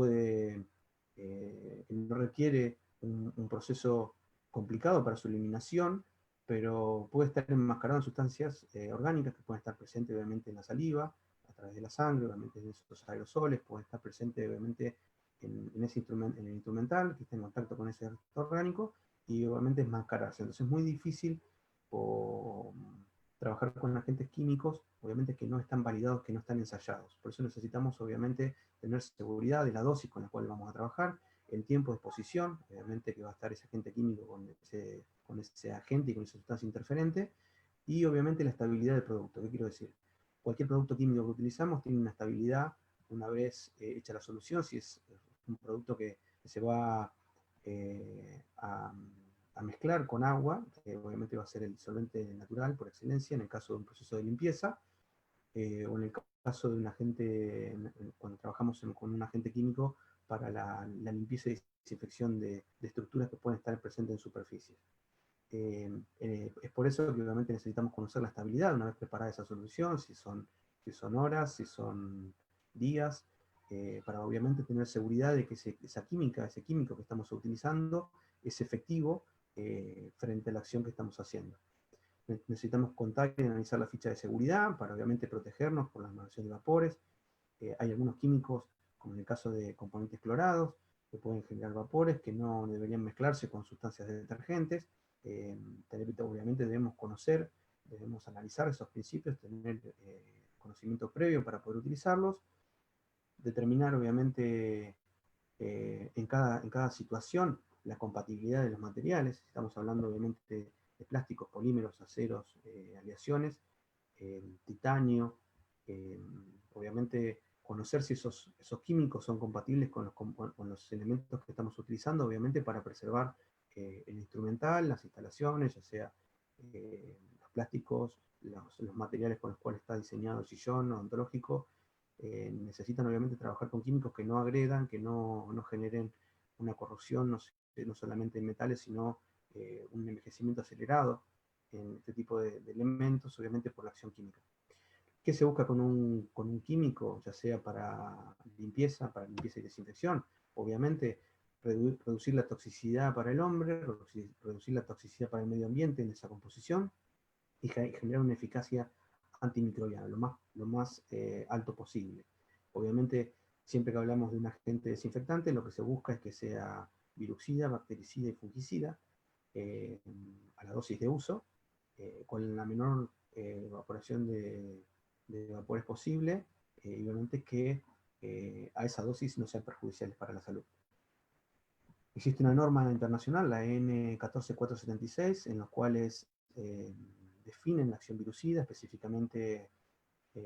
no requiere un proceso complicado para su eliminación, pero puede estar enmascarado en sustancias orgánicas que pueden estar presentes, obviamente, en la saliva, a través de la sangre, obviamente en esos aerosoles, puede estar presente, obviamente, en el instrumental, que está en contacto con ese resto orgánico, y obviamente enmascararse. Entonces es muy difícil trabajar con agentes químicos, obviamente, que no están validados, que no están ensayados. Por eso necesitamos, obviamente, tener seguridad de la dosis con la cual vamos a trabajar, el tiempo de exposición, obviamente que va a estar ese agente químico con ese agente y con esa sustancia interferente, y obviamente la estabilidad del producto. ¿Qué quiero decir? Cualquier producto químico que utilizamos tiene una estabilidad una vez hecha la solución. Si es un producto que se va a mezclar con agua, que obviamente va a ser el solvente natural por excelencia en el caso de un proceso de limpieza, o en el caso de un agente, cuando trabajamos con un agente químico para la limpieza y desinfección de estructuras que pueden estar presentes en superficies. Es por eso que obviamente necesitamos conocer la estabilidad una vez preparada esa solución, si son horas, si son días, para obviamente tener seguridad de que ese químico que estamos utilizando es efectivo frente a la acción que estamos haciendo. Necesitamos contar y analizar la ficha de seguridad para obviamente protegernos por la emanación de vapores. Hay algunos químicos, como en el caso de componentes clorados, que pueden generar vapores que no deberían mezclarse con sustancias detergentes. Obviamente debemos conocer, debemos analizar esos principios, tener conocimiento previo para poder utilizarlos, determinar obviamente en cada situación la compatibilidad de los materiales. Estamos hablando obviamente de plásticos, polímeros, aceros, aleaciones, titanio, obviamente conocer si esos químicos son compatibles con los elementos que estamos utilizando, obviamente para preservar el instrumental, las instalaciones, ya sea los plásticos, los materiales con los cuales está diseñado el sillón odontológico. Necesitan obviamente trabajar con químicos que no agredan, que no generen una corrosión, no solamente en metales, sino un envejecimiento acelerado en este tipo de elementos, obviamente por la acción química. ¿Qué se busca con un químico, ya sea para limpieza y desinfección? Obviamente, reducir la toxicidad para el hombre, reducir la toxicidad para el medio ambiente en esa composición, y generar una eficacia antimicrobiana, lo más alto posible. Obviamente, siempre que hablamos de un agente desinfectante, lo que se busca es que sea virucida, bactericida y fungicida, a la dosis de uso, con la menor evaporación de vapores posible, y obviamente que a esa dosis no sean perjudiciales para la salud. Existe una norma internacional, la N14476, en los cuales definen la acción virucida, específicamente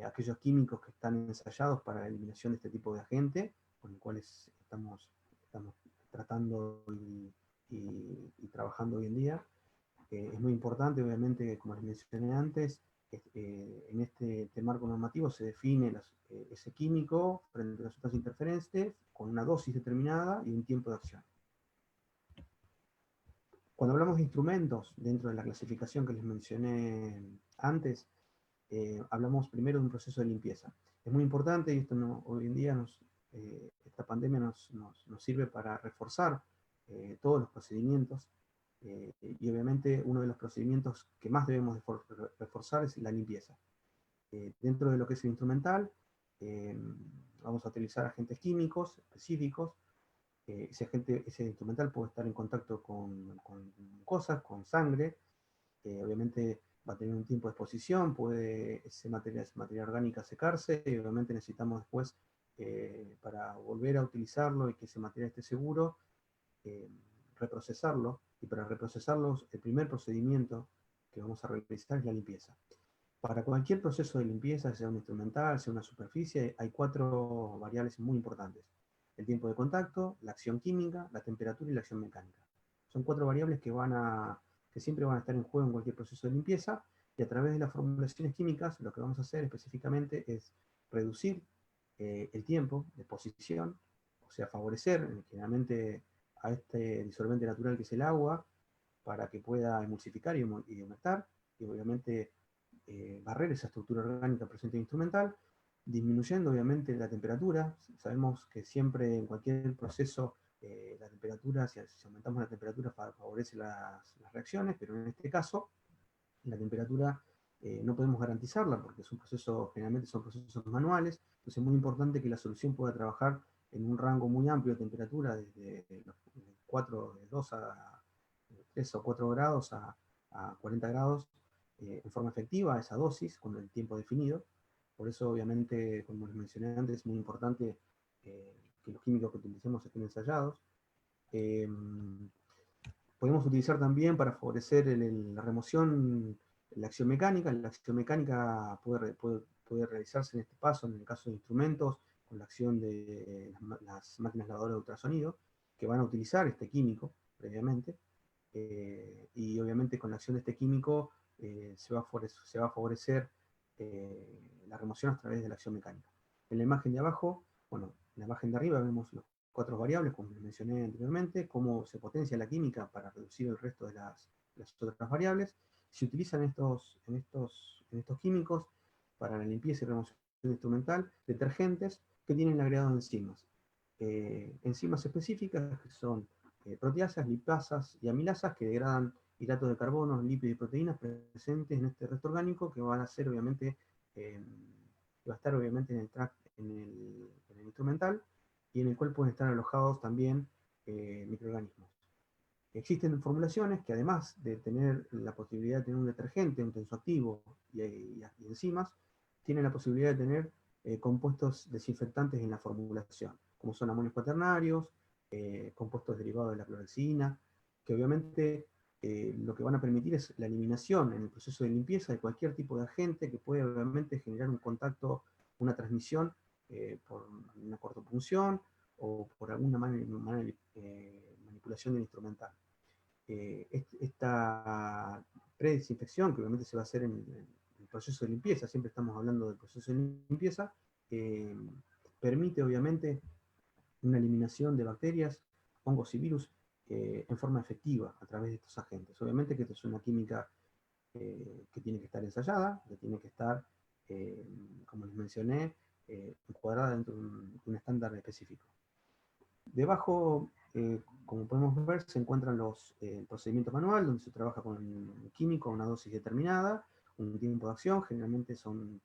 aquellos químicos que están ensayados para la eliminación de este tipo de agente, con los cuales estamos tratando y trabajando hoy en día. Es muy importante, obviamente, como les mencioné antes, en este marco normativo se define ese químico frente a las sustancias interferentes con una dosis determinada y un tiempo de acción. Cuando hablamos de instrumentos, dentro de la clasificación que les mencioné antes, hablamos primero de un proceso de limpieza. Es muy importante, y esto hoy en día esta pandemia nos sirve para reforzar todos los procedimientos, y obviamente uno de los procedimientos que más debemos reforzar es la limpieza. Dentro de lo que es el instrumental, vamos a utilizar agentes químicos específicos. Ese instrumental puede estar en contacto con mucosas, con sangre, obviamente va a tener un tiempo de exposición, puede esa materia orgánica secarse, y obviamente necesitamos después, para volver a utilizarlo y que ese material esté seguro, reprocesarlo, y para reprocesarlo el primer procedimiento que vamos a realizar es la limpieza. Para cualquier proceso de limpieza, sea un instrumental, sea una superficie, hay 4 variables muy importantes: el tiempo de contacto, la acción química, la temperatura y la acción mecánica. Son 4 variables que siempre van a estar en juego en cualquier proceso de limpieza, y a través de las formulaciones químicas lo que vamos a hacer específicamente es reducir el tiempo de exposición, o sea, favorecer generalmente a este disolvente natural que es el agua, para que pueda emulsificar y humectar, y obviamente barrer esa estructura orgánica presente en el instrumental, disminuyendo obviamente la temperatura. Sabemos que siempre en cualquier proceso la temperatura, si aumentamos la temperatura, favorece las reacciones, pero en este caso la temperatura no podemos garantizarla porque generalmente son procesos manuales. Entonces es muy importante que la solución pueda trabajar en un rango muy amplio de temperatura, desde 2 a 3 o 4 grados a 40 grados, en forma efectiva, a esa dosis, con el tiempo definido. Por eso, obviamente, como les mencioné antes, es muy importante que los químicos que utilicemos estén ensayados. Podemos utilizar también para favorecer la remoción, la acción mecánica. La acción mecánica puede realizarse en este paso, en el caso de instrumentos, con la acción de las máquinas lavadoras de ultrasonido, que van a utilizar este químico previamente. Y obviamente con la acción de este químico se va a favorecer la remoción a través de la acción mecánica. En la imagen de abajo, bueno, en la imagen de arriba vemos los cuatro variables, como les mencioné anteriormente, cómo se potencia la química para reducir el resto de las otras variables. Se utilizan en estos químicos para la limpieza y remoción instrumental detergentes que tienen agregados enzimas. Enzimas específicas que son proteasas, lipasas y amilasas que degradan hidratos de carbono, lípidos y proteínas presentes en este resto orgánico que van a ser obviamente va a estar obviamente en el instrumental y en el cual pueden estar alojados también microorganismos. Existen formulaciones que además de tener la posibilidad de tener un detergente, un tensoactivo y enzimas, tienen la posibilidad de tener compuestos desinfectantes en la formulación, como son amonios cuaternarios, compuestos derivados de la clorexidina, que obviamente lo que van a permitir es la eliminación en el proceso de limpieza de cualquier tipo de agente que puede obviamente generar un contacto, una transmisión por una cortopunción o por alguna manipulación del instrumental. Esta predesinfección, que obviamente se va a hacer en el proceso de limpieza, siempre estamos hablando del proceso de limpieza, permite obviamente una eliminación de bacterias, hongos y virus en forma efectiva a través de estos agentes. Obviamente que esto es una química que tiene que estar ensayada, que tiene que estar, como les mencioné, encuadrada dentro de un estándar específico. Debajo, como podemos ver, se encuentran el procedimiento manual, donde se trabaja con un químico a una dosis determinada, un tiempo de acción, generalmente son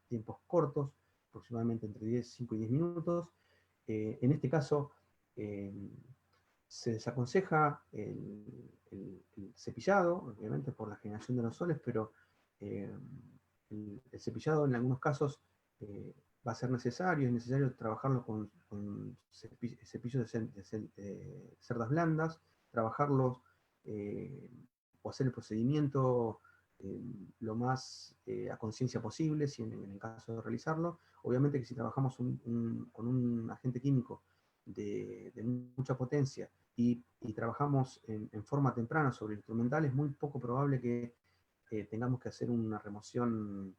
tiempos cortos, aproximadamente entre 5 y 10 minutos. En este caso, se desaconseja el cepillado, obviamente por la generación de aerosoles, pero el cepillado en algunos casos va a ser necesario, es necesario trabajarlo con cepillos de cerdas blandas, trabajarlos o hacer el procedimiento lo más a conciencia posible, si en el caso de realizarlo. Obviamente que si trabajamos con un agente químico de mucha potencia y trabajamos en forma temprana sobre el instrumental, es muy poco probable que tengamos que hacer una remoción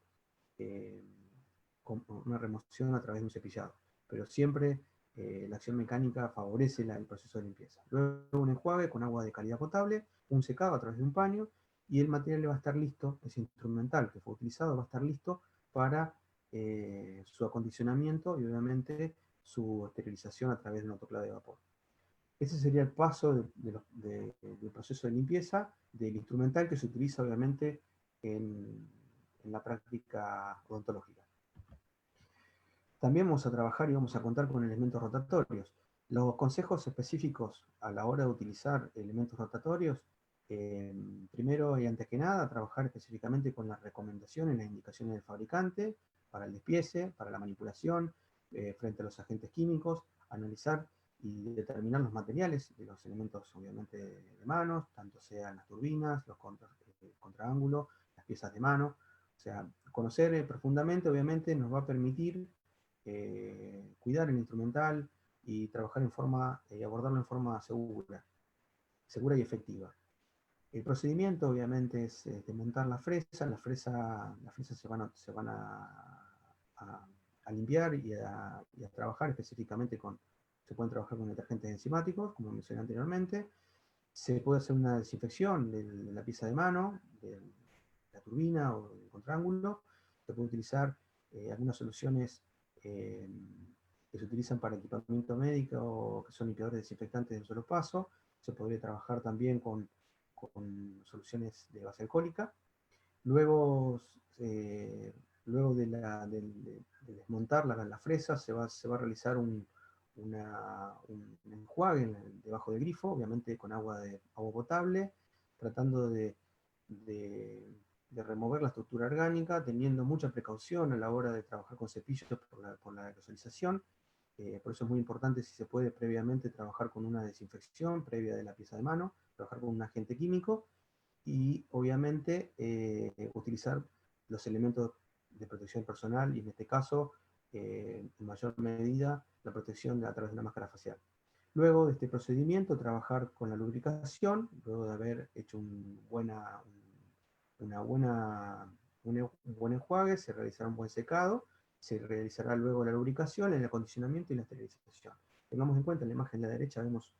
a través de un cepillado. Pero siempre la acción mecánica favorece el proceso de limpieza. Luego un enjuague con agua de calidad potable, un secado a través de un paño, y el material va a estar listo, ese instrumental que fue utilizado va a estar listo para su acondicionamiento y obviamente su esterilización a través de un autoclave de vapor. Ese sería el paso del proceso de limpieza del instrumental que se utiliza obviamente en la práctica odontológica. También vamos a trabajar y vamos a contar con elementos rotatorios. Los consejos específicos a la hora de utilizar elementos rotatorios, primero y antes que nada, trabajar específicamente con las recomendaciones, las indicaciones del fabricante, para el despiece, para la manipulación, frente a los agentes químicos, analizar y determinar los materiales de los elementos, obviamente, de manos, tanto sean las turbinas, los contraángulos, las piezas de mano. O sea, conocer profundamente, obviamente, nos va a permitir cuidar el instrumental y trabajar abordarlo en forma segura y efectiva. El procedimiento obviamente es desmontar la fresa. Las fresas se van a limpiar y a trabajar específicamente se pueden trabajar con detergentes enzimáticos, como mencioné anteriormente. Se puede hacer una desinfección de la pieza de mano, de la turbina o del contraángulo. Se puede utilizar algunas soluciones que se utilizan para equipamiento médico o que son limpiadores desinfectantes de un solo paso. Se podría trabajar también con soluciones de base alcohólica. Luego de desmontar la fresa, se va a realizar un enjuague debajo del grifo, obviamente con agua potable, tratando de remover la estructura orgánica, teniendo mucha precaución a la hora de trabajar con cepillos por la aerosolización. Por eso es muy importante, si se puede, previamente trabajar con una desinfección previa de la pieza de mano, trabajar con un agente químico y obviamente utilizar los elementos de protección personal y en este caso, en mayor medida, la protección a través de una máscara facial. Luego de este procedimiento, trabajar con la lubricación, luego de haber hecho un buen enjuague, se realizará un buen secado, se realizará luego la lubricación, el acondicionamiento y la esterilización. Tengamos en cuenta, en la imagen de la derecha vemos,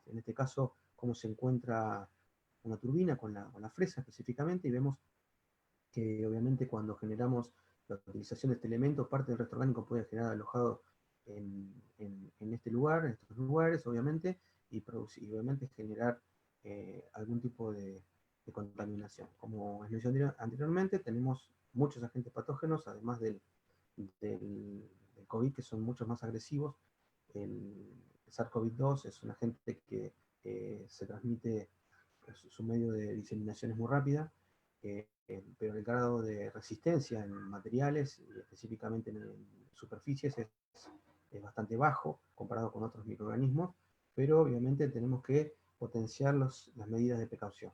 en este caso, cómo se encuentra una turbina con la fresa específicamente, y vemos que obviamente cuando generamos la utilización de este elemento, parte del resto orgánico puede generar alojado en este lugar, en estos lugares, obviamente, y obviamente generar algún tipo de contaminación. Como les mencioné anteriormente, tenemos muchos agentes patógenos, además del COVID, que son muchos más agresivos. El SARS-CoV-2 es un agente que se transmite, su medio de diseminación es muy rápida, pero el grado de resistencia en materiales, y específicamente en superficies, es bastante bajo comparado con otros microorganismos, pero obviamente tenemos que potenciar las medidas de precaución.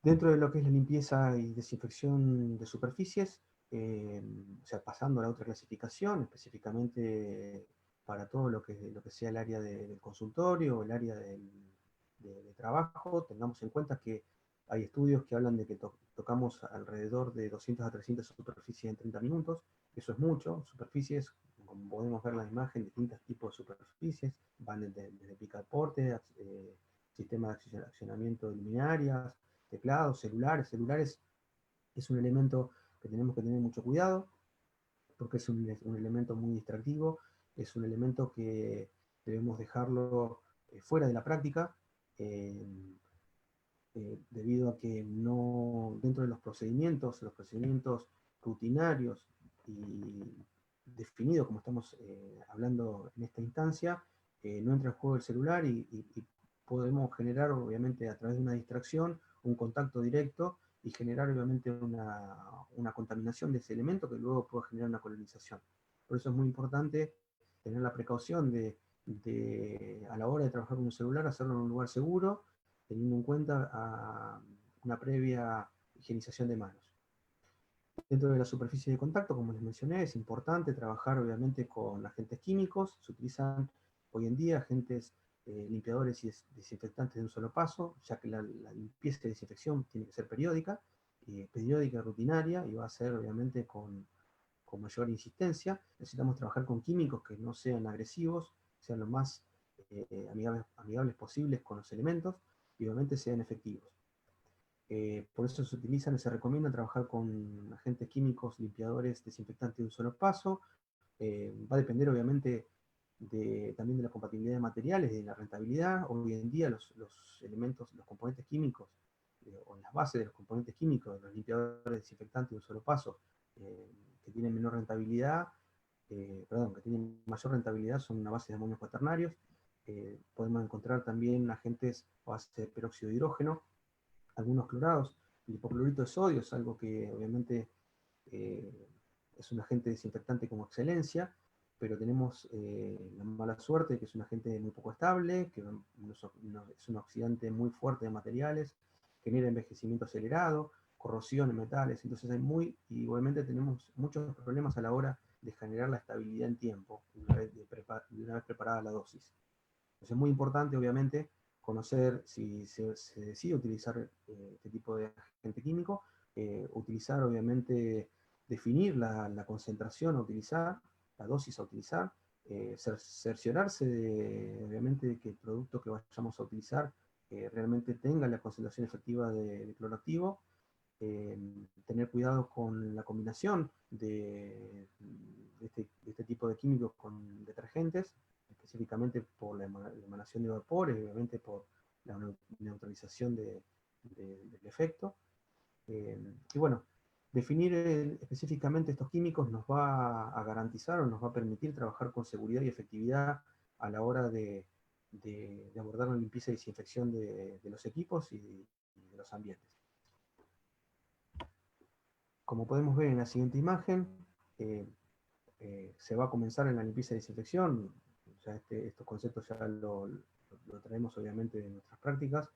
Dentro de lo que es la limpieza y desinfección de superficies, o sea, pasando a la otra clasificación, específicamente para todo lo que sea el área del consultorio, el área de trabajo, tengamos en cuenta que hay estudios que hablan de que tocamos alrededor de 200 a 300 superficies en 30 minutos. Eso es mucho. Superficies, como podemos ver en la imagen, distintos tipos de superficies, van desde picaporte, sistema de accionamiento de luminarias, teclados, celulares. Celulares es un elemento que tenemos que tener mucho cuidado, porque es un elemento muy distractivo, es un elemento que debemos dejarlo fuera de la práctica, debido a que no, dentro de los procedimientos rutinarios y definidos, como estamos hablando en esta instancia, no entra en juego el celular, y podemos generar, obviamente, a través de una distracción, un contacto directo, y generar, obviamente, una contaminación de ese elemento que luego puede generar una colonización. Por eso es muy importante tener la precaución a la hora de trabajar con un celular, hacerlo en un lugar seguro, teniendo en cuenta una previa higienización de manos. Dentro de la superficie de contacto, como les mencioné, es importante trabajar obviamente con agentes químicos. Se utilizan hoy en día agentes limpiadores y desinfectantes de un solo paso, ya que la limpieza y desinfección tiene que ser periódica, rutinaria, y va a ser obviamente con mayor insistencia. Necesitamos trabajar con químicos que no sean agresivos, sean lo más amigables posibles con los elementos, y obviamente sean efectivos. Por eso se utilizan y se recomienda trabajar con agentes químicos, limpiadores, desinfectantes de un solo paso. Va a depender obviamente también de la compatibilidad de materiales, de la rentabilidad. Hoy en día los elementos, los componentes químicos, o las bases de los componentes químicos, de los limpiadores, desinfectantes de un solo paso, que tienen menor rentabilidad, que tienen mayor rentabilidad, son una base de amonios cuaternarios. Podemos encontrar también agentes a base de peróxido de hidrógeno, algunos clorados. El hipoclorito de sodio es algo que obviamente es un agente desinfectante como excelencia, pero tenemos la mala suerte de que es un agente muy poco estable, que es un oxidante muy fuerte de materiales, genera envejecimiento acelerado, corrosión en metales. Entonces y obviamente tenemos muchos problemas a la hora de generar la estabilidad en tiempo, una vez preparada la dosis. Entonces es muy importante, obviamente, conocer si se decide utilizar este tipo de agente químico, utilizar, obviamente, definir la concentración a utilizar, la dosis a utilizar, cerciorarse obviamente, de que el producto que vayamos a utilizar realmente tenga la concentración efectiva de cloroactivo, tener cuidado con la combinación de este tipo de químicos con detergentes, específicamente por la emanación de vapores, obviamente por la neutralización del efecto. Y bueno, definir específicamente estos químicos nos va a garantizar, o nos va a permitir trabajar con seguridad y efectividad a la hora de abordar la limpieza y desinfección de los equipos y de los ambientes. Como podemos ver en la siguiente imagen, se va a comenzar en la limpieza y desinfección. Ya estos conceptos ya lo traemos obviamente de nuestras prácticas.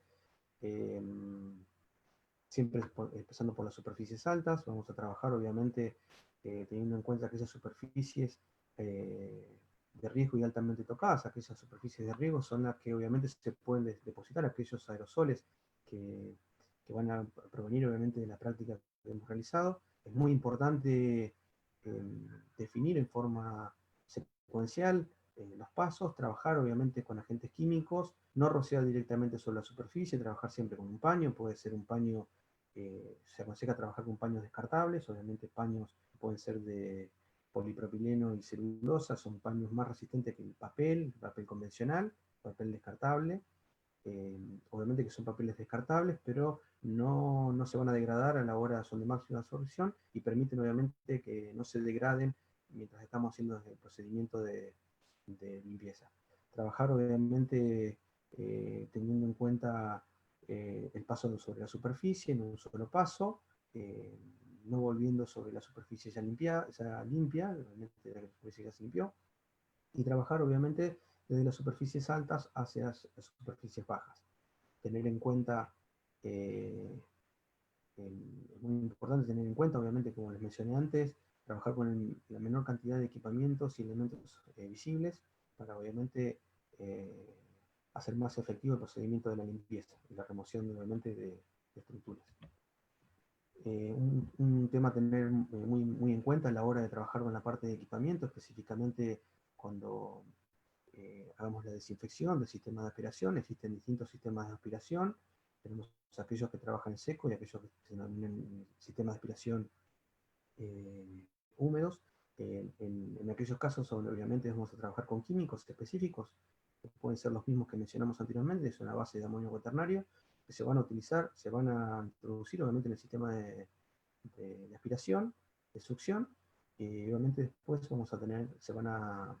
Siempre empezando por las superficies altas, vamos a trabajar obviamente teniendo en cuenta aquellas superficies de riesgo y altamente tocadas. Aquellas superficies de riesgo son las que obviamente se pueden depositar aquellos aerosoles que van a provenir obviamente de la práctica que hemos realizado. Es muy importante definir en forma secuencial los pasos, trabajar obviamente con agentes químicos, no rociar directamente sobre la superficie, trabajar siempre con un paño, puede ser un paño, se aconseja trabajar con paños descartables, obviamente paños pueden ser de polipropileno y celulosa, son paños más resistentes que el papel convencional, papel descartable. Obviamente que son papeles descartables, pero no se van a degradar a la hora, son de máxima absorción y permiten obviamente que no se degraden mientras estamos haciendo el procedimiento de limpieza. Trabajar obviamente teniendo en cuenta el paso sobre la superficie, en un solo paso, no volviendo sobre la superficie ya limpia, realmente la superficie ya se limpió, y trabajar obviamente desde las superficies altas hacia las superficies bajas. Tener en cuenta, es muy importante tener en cuenta, obviamente, como les mencioné antes, trabajar con la menor cantidad de equipamientos y elementos visibles para obviamente hacer más efectivo el procedimiento de la limpieza y la remoción obviamente de estructuras. Un tema a tener muy en cuenta a la hora de trabajar con la parte de equipamiento, específicamente cuando hagamos la desinfección del sistema de aspiración. Existen distintos sistemas de aspiración. Tenemos aquellos que trabajan en seco y aquellos que se denominan sistemas de aspiración húmedos. En aquellos casos, obviamente, vamos a trabajar con químicos específicos, que pueden ser los mismos que mencionamos anteriormente, es una base de amonio cuaternario, que se van a utilizar, se van a introducir obviamente en el sistema de aspiración, de succión, y obviamente después vamos a tener, van a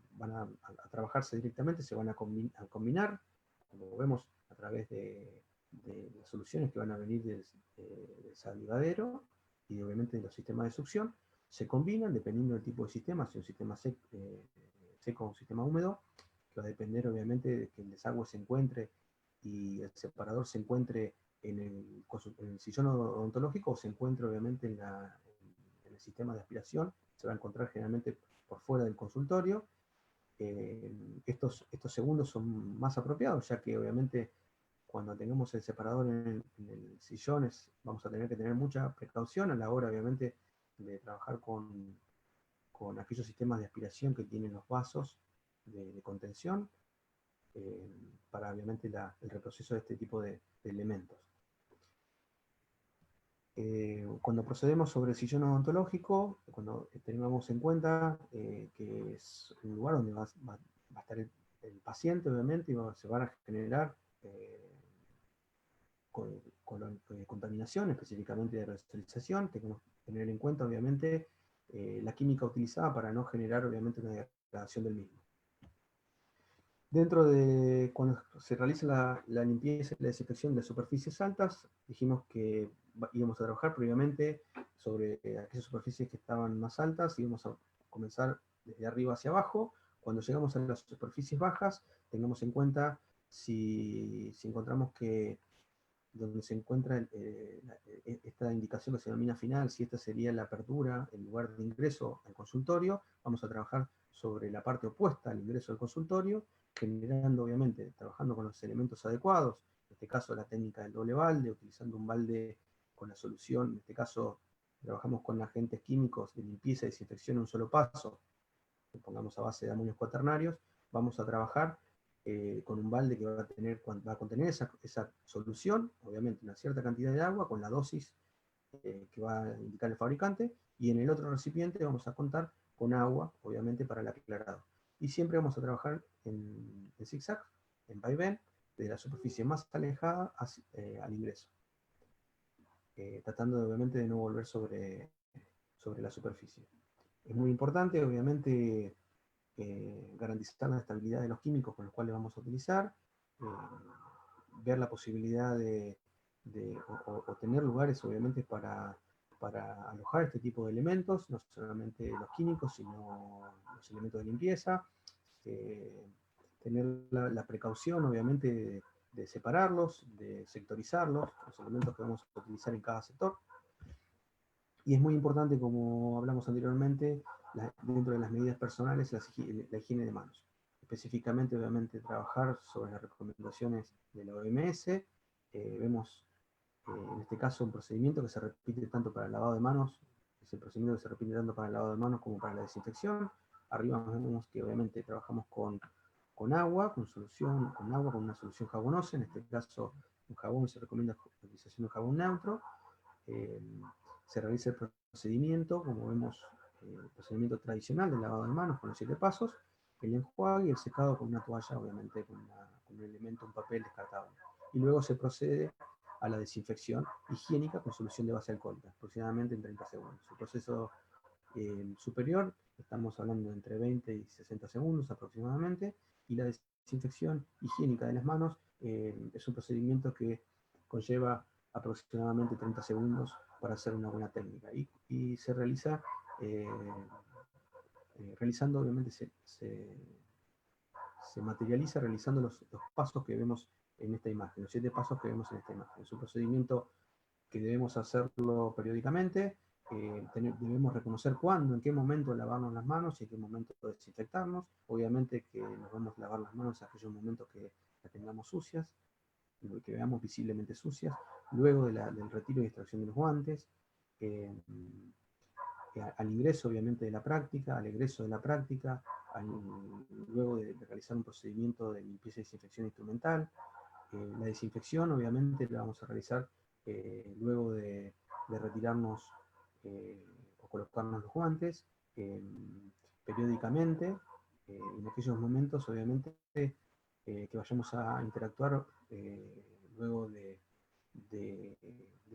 trabajarse directamente, se van a combinar, como vemos a través de las soluciones que van a venir del salivadero y obviamente de los sistemas de succión, se combinan dependiendo del tipo de sistema, si es un sistema seco o un sistema húmedo, que va a depender obviamente de que el desagüe se encuentre y el separador se encuentre en el sillón odontológico o se encuentra obviamente en el sistema de aspiración, se va a encontrar generalmente por fuera del consultorio. Estos segundos son más apropiados, ya que obviamente cuando tengamos el separador en el sillón vamos a tener que tener mucha precaución a la hora obviamente de trabajar con aquellos sistemas de aspiración que tienen los vasos de contención, para obviamente el reproceso de este tipo de elementos. Cuando procedemos sobre el sillón odontológico, cuando tengamos en cuenta que es un lugar donde va a estar el paciente, obviamente, y se van a generar contaminación, específicamente de resocialización, tenemos que tener en cuenta, obviamente, la química utilizada para no generar, obviamente, una degradación del mismo. Dentro de cuando se realiza la limpieza y la desinfección de superficies altas, dijimos que íbamos a trabajar previamente sobre aquellas superficies que estaban más altas, y íbamos a comenzar desde arriba hacia abajo. Cuando llegamos a las superficies bajas, tengamos en cuenta si encontramos que donde se encuentra esta indicación que se denomina final, si esta sería la apertura, el lugar de ingreso al consultorio, vamos a trabajar sobre la parte opuesta al ingreso al consultorio, generando, obviamente, trabajando con los elementos adecuados, en este caso la técnica del doble balde, utilizando un balde con la solución, en este caso trabajamos con agentes químicos de limpieza y desinfección en un solo paso, que pongamos a base de amonios cuaternarios, vamos a trabajar con un balde que va a contener esa solución, obviamente una cierta cantidad de agua, con la dosis que va a indicar el fabricante, y en el otro recipiente vamos a contar con agua, obviamente para el aclarado. Y siempre vamos a trabajar en zigzag, en vaivén, de la superficie más alejada al ingreso, tratando obviamente de no volver sobre la superficie. Es muy importante, obviamente, garantizar la estabilidad de los químicos con los cuales vamos a utilizar, ver la posibilidad o tener lugares, obviamente, para alojar este tipo de elementos, no solamente los químicos, sino los elementos de limpieza, tener la precaución, obviamente, de separarlos, de sectorizarlos, los elementos que vamos a utilizar en cada sector. Y es muy importante, como hablamos anteriormente, dentro de las medidas personales, la higiene de manos. Específicamente, obviamente, trabajar sobre las recomendaciones de la OMS. Vemos, en este caso, un procedimiento que se repite tanto para el lavado de manos, es el procedimiento que se repite tanto para el lavado de manos como para la desinfección. Arriba vemos que obviamente trabajamos con agua, con una solución jabonosa. En este caso, un jabón se recomienda la utilización de un jabón neutro. Se realiza el procedimiento, como vemos, el procedimiento tradicional de lavado de manos con los 7 pasos, el enjuague y el secado con una toalla, obviamente con un elemento, un papel descartable. Y luego se procede a la desinfección higiénica con solución de base alcohólica, aproximadamente en 30 segundos. El proceso superior, estamos hablando de entre 20 y 60 segundos aproximadamente, y la desinfección higiénica de las manos es un procedimiento que conlleva aproximadamente 30 segundos para hacer una buena técnica, y se realiza realizando, obviamente se materializa realizando los pasos que vemos en esta imagen, los 7 pasos que vemos en esta imagen. Es un procedimiento que debemos hacerlo periódicamente. Debemos reconocer cuándo, en qué momento lavarnos las manos y en qué momento desinfectarnos. Obviamente que nos vamos a lavar las manos en aquellos momentos que las tengamos sucias, que veamos visiblemente sucias, luego del retiro y extracción de los guantes, al ingreso obviamente de la práctica, al egreso de la práctica, luego de realizar un procedimiento de limpieza y desinfección instrumental. La desinfección obviamente la vamos a realizar luego de retirarnos o colocarnos los guantes periódicamente, en aquellos momentos obviamente que vayamos a interactuar luego de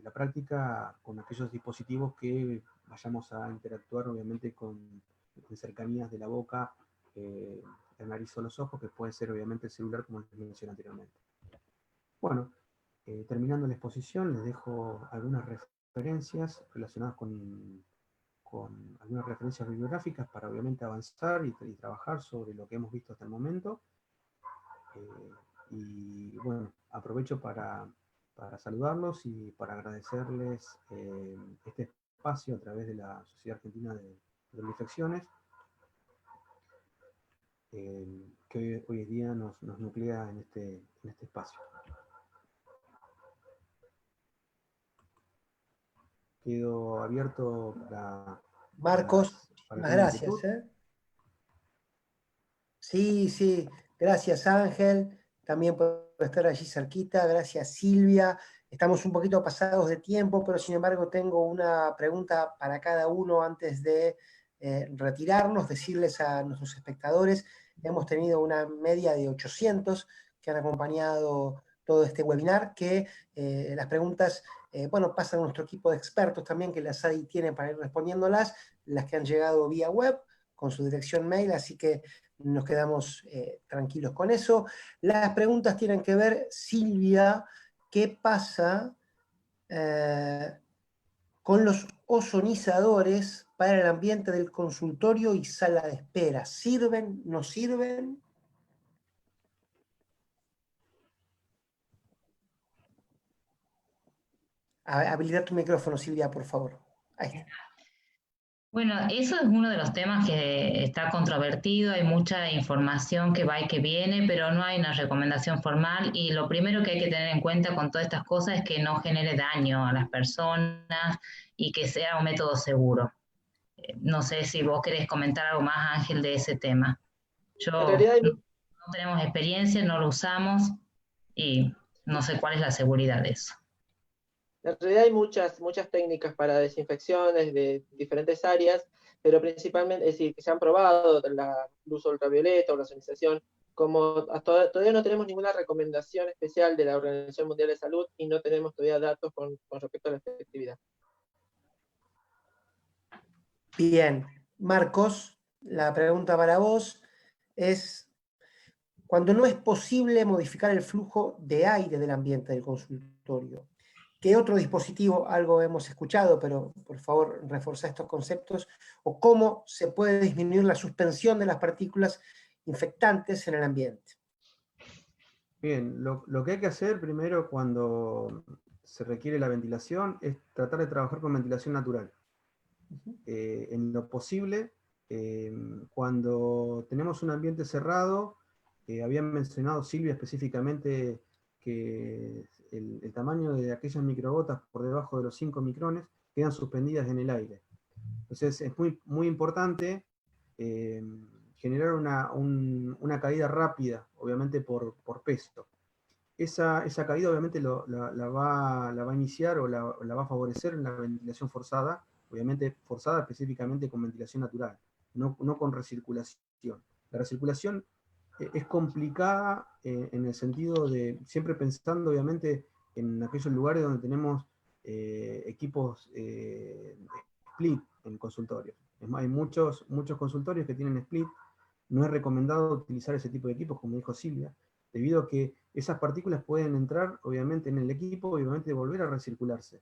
la práctica con aquellos dispositivos que vayamos a interactuar obviamente en cercanías de la boca, la nariz o los ojos, que puede ser obviamente el celular, como les mencioné anteriormente. Bueno, terminando la exposición, les dejo algunas referencias relacionadas con algunas referencias bibliográficas para obviamente avanzar y trabajar sobre lo que hemos visto hasta el momento. Y bueno, aprovecho para saludarlos y para agradecerles este espacio a través de la Sociedad Argentina de Infecciones, que hoy en día nos nuclea en este espacio. Quedo abierto para... Marcos, muchas gracias. Sí, gracias Ángel, también por estar allí cerquita, gracias Silvia. Estamos un poquito pasados de tiempo, pero sin embargo tengo una pregunta para cada uno antes de retirarnos, decirles a nuestros espectadores, hemos tenido una media de 800 que han acompañado todo este webinar, que las preguntas, pasan a nuestro equipo de expertos también, que la SADI tiene para ir respondiéndolas, las que han llegado vía web, con su dirección mail, así que nos quedamos tranquilos con eso. Las preguntas tienen que ver, Silvia, ¿qué pasa con los ozonizadores para el ambiente del consultorio y sala de espera? ¿Sirven? ¿No sirven? Habilitar tu micrófono, Silvia, por favor. Ahí está. Bueno, eso es uno de los temas que está controvertido, hay mucha información que va y que viene, pero no hay una recomendación formal, y lo primero que hay que tener en cuenta con todas estas cosas es que no genere daño a las personas y que sea un método seguro. No sé si vos querés comentar algo más, Ángel, de ese tema. En realidad no tenemos experiencia, no lo usamos y no sé cuál es la seguridad de eso. En realidad hay muchas técnicas para desinfecciones de diferentes áreas, pero principalmente, es decir, que se han probado el uso ultravioleta o la ozonización. Como todavía no tenemos ninguna recomendación especial de la Organización Mundial de Salud y no tenemos todavía datos con respecto a la efectividad. Bien, Marcos, la pregunta para vos es, cuando no es posible modificar el flujo de aire del ambiente del consultorio, ¿qué otro dispositivo, algo hemos escuchado, pero por favor reforza estos conceptos, o cómo se puede disminuir la suspensión de las partículas infectantes en el ambiente? Bien, lo que hay que hacer primero cuando se requiere la ventilación es tratar de trabajar con ventilación natural. En lo posible, cuando tenemos un ambiente cerrado, había mencionado Silvia específicamente que el tamaño de aquellas microgotas por debajo de los 5 micrones quedan suspendidas en el aire. Entonces es muy importante generar una caída rápida, obviamente por peso. Esa caída obviamente la va a iniciar o la va a favorecer en la ventilación forzada, obviamente forzada específicamente con ventilación natural, no con recirculación. La recirculación es complicada en el sentido de, siempre pensando obviamente en aquellos lugares donde tenemos equipos split en consultorios. Es más, hay muchos consultorios que tienen split. No es recomendado utilizar ese tipo de equipos, como dijo Silvia, debido a que esas partículas pueden entrar, obviamente, en el equipo y obviamente volver a recircularse.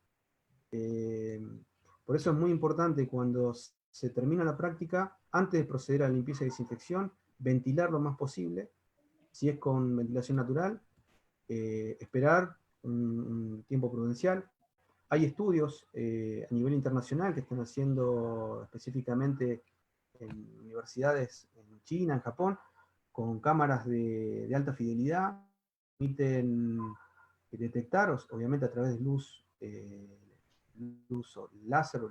Por eso es muy importante cuando se termina la práctica, antes de proceder a la limpieza y desinfección, ventilar lo más posible, si es con ventilación natural, esperar un tiempo prudencial. Hay estudios a nivel internacional que están haciendo específicamente en universidades en China, en Japón, con cámaras de alta fidelidad, permiten detectar, obviamente a través de luz láser o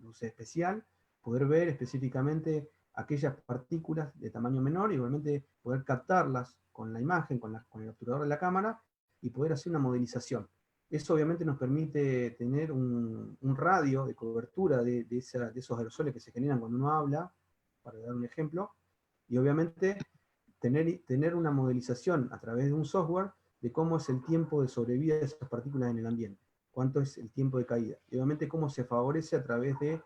luz especial, poder ver específicamente aquellas partículas de tamaño menor y igualmente poder captarlas con la imagen, con el obturador de la cámara y poder hacer una modelización. Eso obviamente nos permite tener un radio de cobertura de esos aerosoles que se generan cuando uno habla, para dar un ejemplo, y obviamente tener una modelización a través de un software de cómo es el tiempo de sobrevida de esas partículas en el ambiente, cuánto es el tiempo de caída, y obviamente cómo se favorece a través de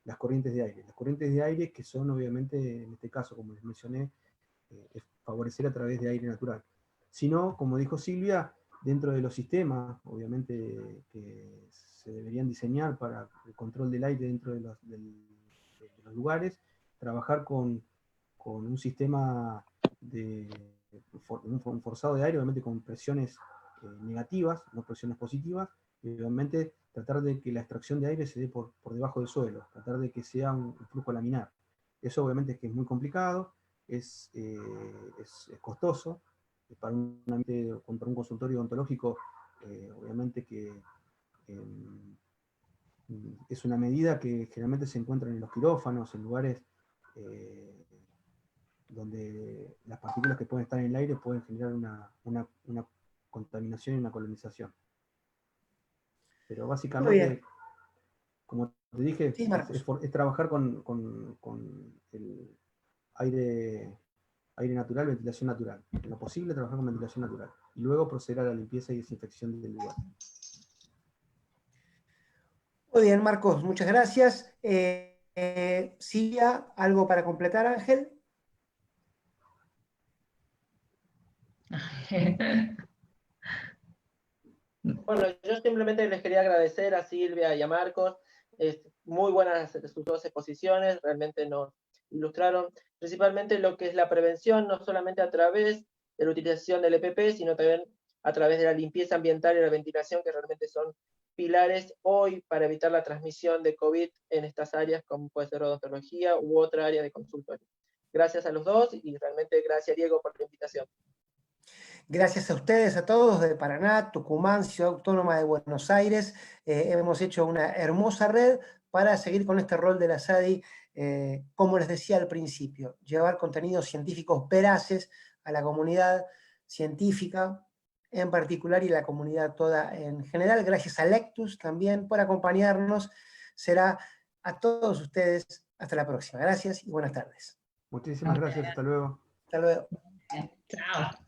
las corrientes de aire. Las corrientes de aire que son obviamente, en este caso, como les mencioné, favorecer a través de aire natural. Si no, como dijo Silvia, dentro de los sistemas, obviamente, que se deberían diseñar para el control del aire dentro de los lugares, trabajar con un sistema de un forzado de aire, obviamente con presiones negativas, no presiones positivas, y obviamente tratar de que la extracción de aire se dé por debajo del suelo, tratar de que sea un flujo laminar. Eso obviamente es que es muy complicado, es costoso, para un consultorio odontológico, obviamente que es una medida que generalmente se encuentra en los quirófanos, en lugares donde las partículas que pueden estar en el aire pueden generar una contaminación y una colonización. Pero básicamente, como te dije, sí, es trabajar con el aire natural, ventilación natural. En lo posible trabajar con ventilación natural. Y luego proceder a la limpieza y desinfección del lugar. Muy bien, Marcos, muchas gracias. Silvia, ¿algo para completar, Ángel? Bueno, yo simplemente les quería agradecer a Silvia y a Marcos, muy buenas sus dos exposiciones, realmente nos ilustraron principalmente lo que es la prevención, no solamente a través de la utilización del EPP, sino también a través de la limpieza ambiental y la ventilación, que realmente son pilares hoy para evitar la transmisión de COVID en estas áreas, como puede ser odontología u otra área de consultorio. Gracias a los dos y realmente gracias, Diego, por la invitación. Gracias a ustedes, a todos de Paraná, Tucumán, Ciudad Autónoma de Buenos Aires. Hemos hecho una hermosa red para seguir con este rol de la SADI, como les decía al principio, llevar contenidos científicos veraces a la comunidad científica en particular y la comunidad toda en general. Gracias a Lectus también por acompañarnos. Será a todos ustedes hasta la próxima. Gracias y buenas tardes. Muchísimas gracias, hasta luego. Hasta luego. Chao.